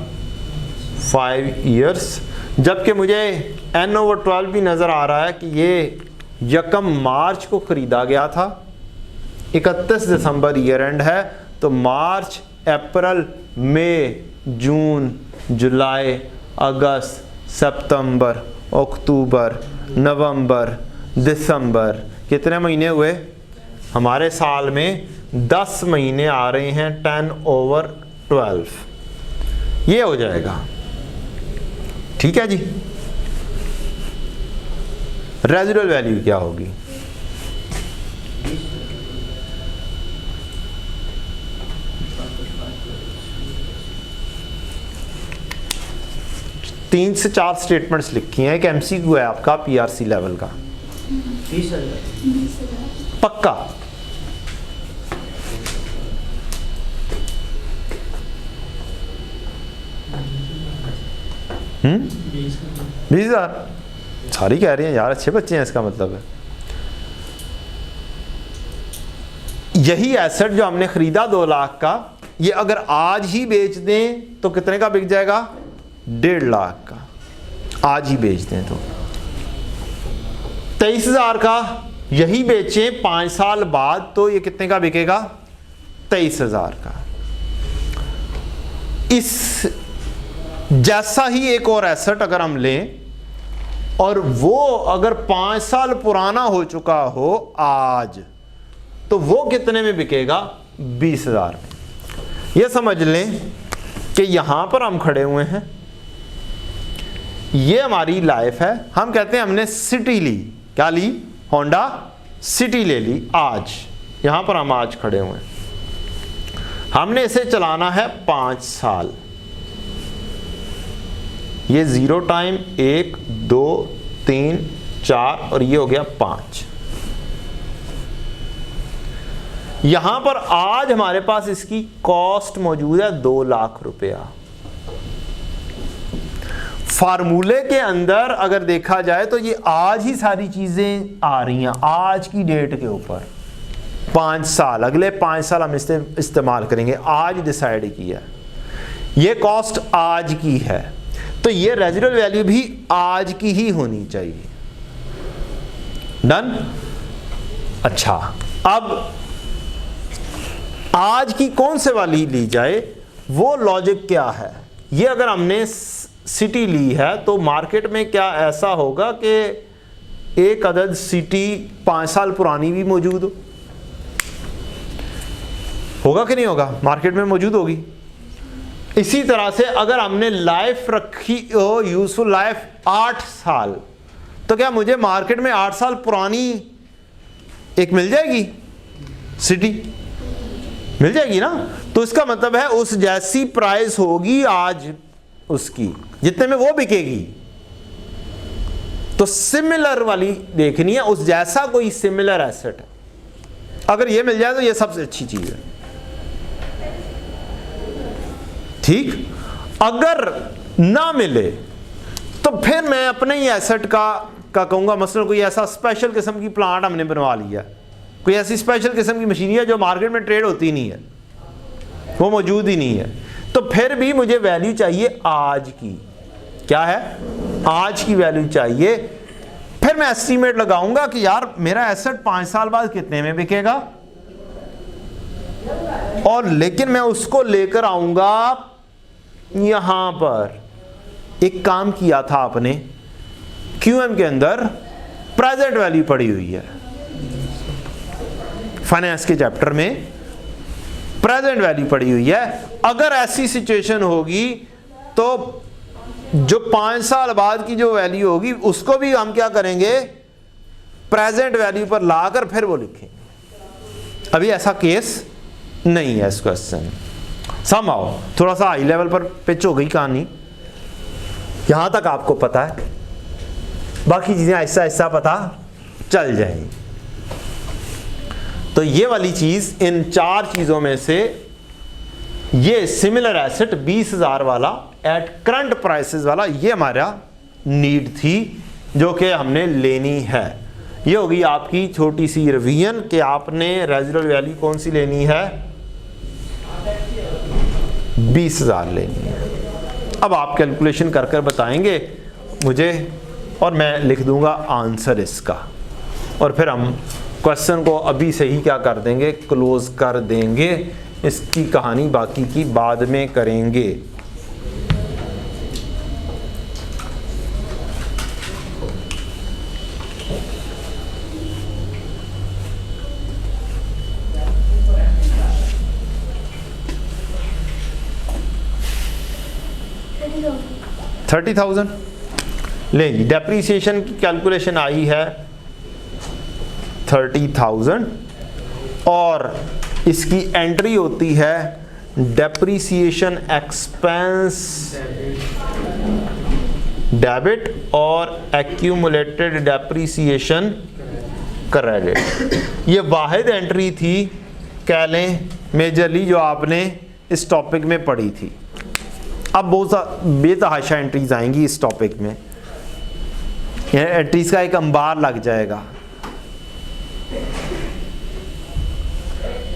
5 years। जबकि मुझे n/12 भी नजर आ रहा है कि ये 1 मार्च को खरीदा गया था, 31 दिसंबर ईयर एंड है, तो मार्च, अप्रैल, मई, जून, जुलाई, अगस्त, सितंबर, अक्टूबर, नवंबर, दिसंबर, कितने महीने हुए? हमारे साल में 10 महीने आ रहे हैं, 10/12 ये हो जाएगा। ठीक है जी। रेजिडुअल वैल्यू क्या होगी? तीन से 4 स्टेटमेंट्स लिखी हैं। एक एमसीक्यू है आपका पीआरसी लेवल का। 20,000 पक्का? हम्म, 20,000 सारी कह रही हैं यार, अच्छे बच्चे हैं, इसका मतलब है यही एसेट जो हमने खरीदा 2 लाख का, ये अगर आज ही बेच दें तो कितने का बिक जाएगा? 1.5 लाख का। आज ही बेच दें तो 23,000 का, यही बेचें 5 साल बाद तो ये कितने का बिकेगा? 23,000 का। इस जैसा ही एक और एसेट अगर हम लें और वो अगर 5 साल पुराना हो चुका हो आज, तो वो कितने में बिकेगा? 20,000 में। ये समझ लें कि यहां पर हम खड़े हुए हैं, ये हमारी लाइफ है। हम कहते हैं हमने सिटी ली, क्या ली? होंडा सिटी ले ली आज। यहां पर हम आज खड़े हुए हैं, हमने इसे चलाना है 5 साल। ये 0 टाइम 1 2 3 4 और ये हो गया 5। यहां पर आज हमारे पास इसकी कॉस्ट मौजूद है 2 लाख रुपया। फार्मूले के अंदर अगर देखा जाए तो ये आज ही सारी चीजें आ रही हैं, आज की डेट के ऊपर। 5 साल, अगले 5 साल हम इसे इस्तेमाल करेंगे, आज डिसाइड किया। ये कॉस्ट आज की है, तो ये रेजिडुअल वैल्यू भी आज की ही होनी चाहिए। डन? अच्छा, अब आज की कौन से वाली ली जाए, वो लॉजिक क्या है? ये अगर हमने सिटी ली है तो मार्केट में क्या ऐसा होगा कि एक अदद सिटी 5 साल पुरानी भी मौजूद हो? होगा कि नहीं होगा? मार्केट में मौजूद होगी। इसी तरह से अगर हमने लाइफ रखी हो, यूजफुल लाइफ 8 साल, तो क्या मुझे मार्केट में 8 साल पुरानी एक मिल जाएगी? सिटी मिल जाएगी ना? तो इसका मतलब है उस जैसी प्राइस होगी आज उसकी, जितने में वो बिकेगी। तो सिमिलर वाली देखनी है, उस जैसा कोई सिमिलर एसेट है। अगर ये मिल जाए तो ये सबसे अच्छी चीज है। ठीक? अगर ना मिले तो फिर मैं अपने ही एसेट का कहूंगा, मसलन कोई ऐसा स्पेशल किस्म की प्लांट हमने बनवा लिया, कोई ऐसी स्पेशल किस्म की मशीनरी है जो मार्केट में ट्रेड होती नहीं है, वो मौजूद ही नहीं है, तो फिर भी मुझे वैल्यू चाहिए आज की। क्या है? आज की वैल्यू चाहिए। फिर मैं एस्टीमेट लगाऊंगा कि यार मेरा एसेट 5 साल बाद कितने में बिकेगा, और लेकिन मैं उसको लेकर आऊंगा यहां पर। एक काम किया था आपने, क्यूएम के अंदर प्रेजेंट वैल्यू पड़ी हुई है, फाइनेंस के चैप्टर में प्रेजेंट वैल्यू पड़ी हुई है। अगर ऐसी सिचुएशन होगी तो जो 5 साल बाद की जो वैल्यू होगी उसको भी हम क्या करेंगे? प्रेजेंट वैल्यू पर लाकर फिर वो लिखेंगे। अभी ऐसा केस नहीं है इस क्वेश्चन। समहाउ थोड़ा सा हाई लेवल पर पिच हो गई कहानी, यहां तक आपको पता है, बाकी चीजें ऐसा ऐसा पता चल जाएंगी। तो ये वाली चीज, इन 4 चीजों में से ये सिमिलर एसेट 20,000 वाला एट करंट प्राइसेस वाला, ये हमारा नीड थी जो कि हमने लेनी है। ये होगी आपकी छोटी सी रिवीजन कि आपने रेजिडुअल वैल्यू कौन सी लेनी है, 20,000 लेनी है। अब आप कैलकुलेशन कर कर बताएंगे मुझे और मैं लिख दूंगा आंसर इसका, और फिर हम क्वेश्चन को अभी से ही क्या कर देंगे, क्लोज कर देंगे। इसकी कहानी बाकी की बाद में करेंगे। चलो 30,000 ले जी। डेप्रीसिएशन की कैलकुलेशन आई है 30,000 और इसकी एंट्री होती है डेप्रीसिएशन एक्सपेंस डेबिट और एक्यूमुलेटेड डेप्रीसिएशन क्रेडिट। ये वाहिद एंट्री थी कह लें मेजरली जो आपने इस टॉपिक में पढ़ी थी। अब बहुत बेतहाशा एंट्रीज आएंगी इस टॉपिक में, एंट्रीज का एक अंबार लग जाएगा।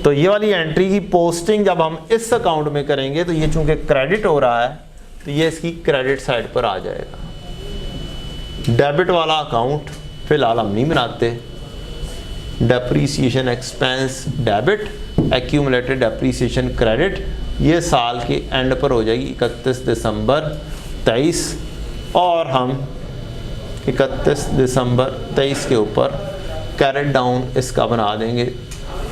तो ये वाली एंट्री की पोस्टिंग जब हम इस अकाउंट में करेंगे तो ये चूंकि क्रेडिट हो रहा है तो ये इसकी क्रेडिट साइड पर आ जाएगा। डेबिट वाला अकाउंट फिलहाल हम नहीं बनाते। Depreciation expense debit, accumulated depreciation credit, ये साल के एंड पर हो जाएगी 31 दिसंबर 23, और हम 31 दिसंबर 23 के ऊपर कैरेट डाउन इसका बना देंगे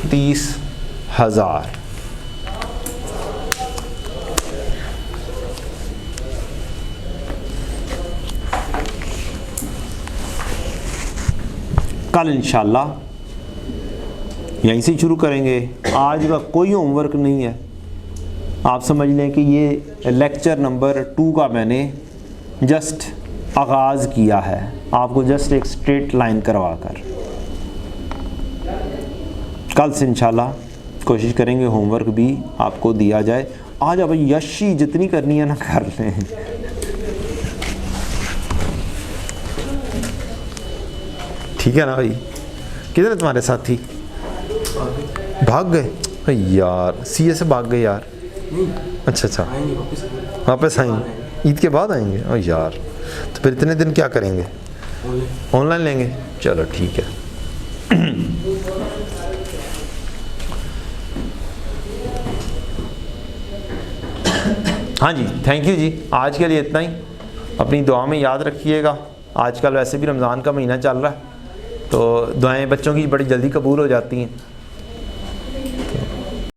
30,000। कल इंशाल्लाह यहीं से शुरू करेंगे। आज का कोई होमवर्क नहीं है। आप समझ लें कि ये लेक्चर नंबर 2 का मैंने जस्ट आगाज़ किया है, आपको जस्ट एक स्ट्रेट लाइन करवा कर। कल से इंशाल्लाह कोशिश करेंगे होमवर्क भी आपको दिया जाए। आज अब यशी जितनी करनी है ना कर लें। ठीक है ना भाई? किधर है तुम्हारे साथी? भाग गए यार, सीए से भाग गए यार। अच्छा अच्छा, वापस आएंगे ईद के बाद आएंगे। ओ यार, तो फिर इतने दिन क्या करेंगे? ऑनलाइन लेंगे। चलो ठीक है। हाँ जी, थैंक यू जी। आज के लिए इतना ही। अपनी दुआ में याद रखिएगा। आजकल वैसे भी रमज़ान का महीना चल रहा है तो दुआएं बच्चों की बड़ी जल्दी कबूल हो जाती हैं।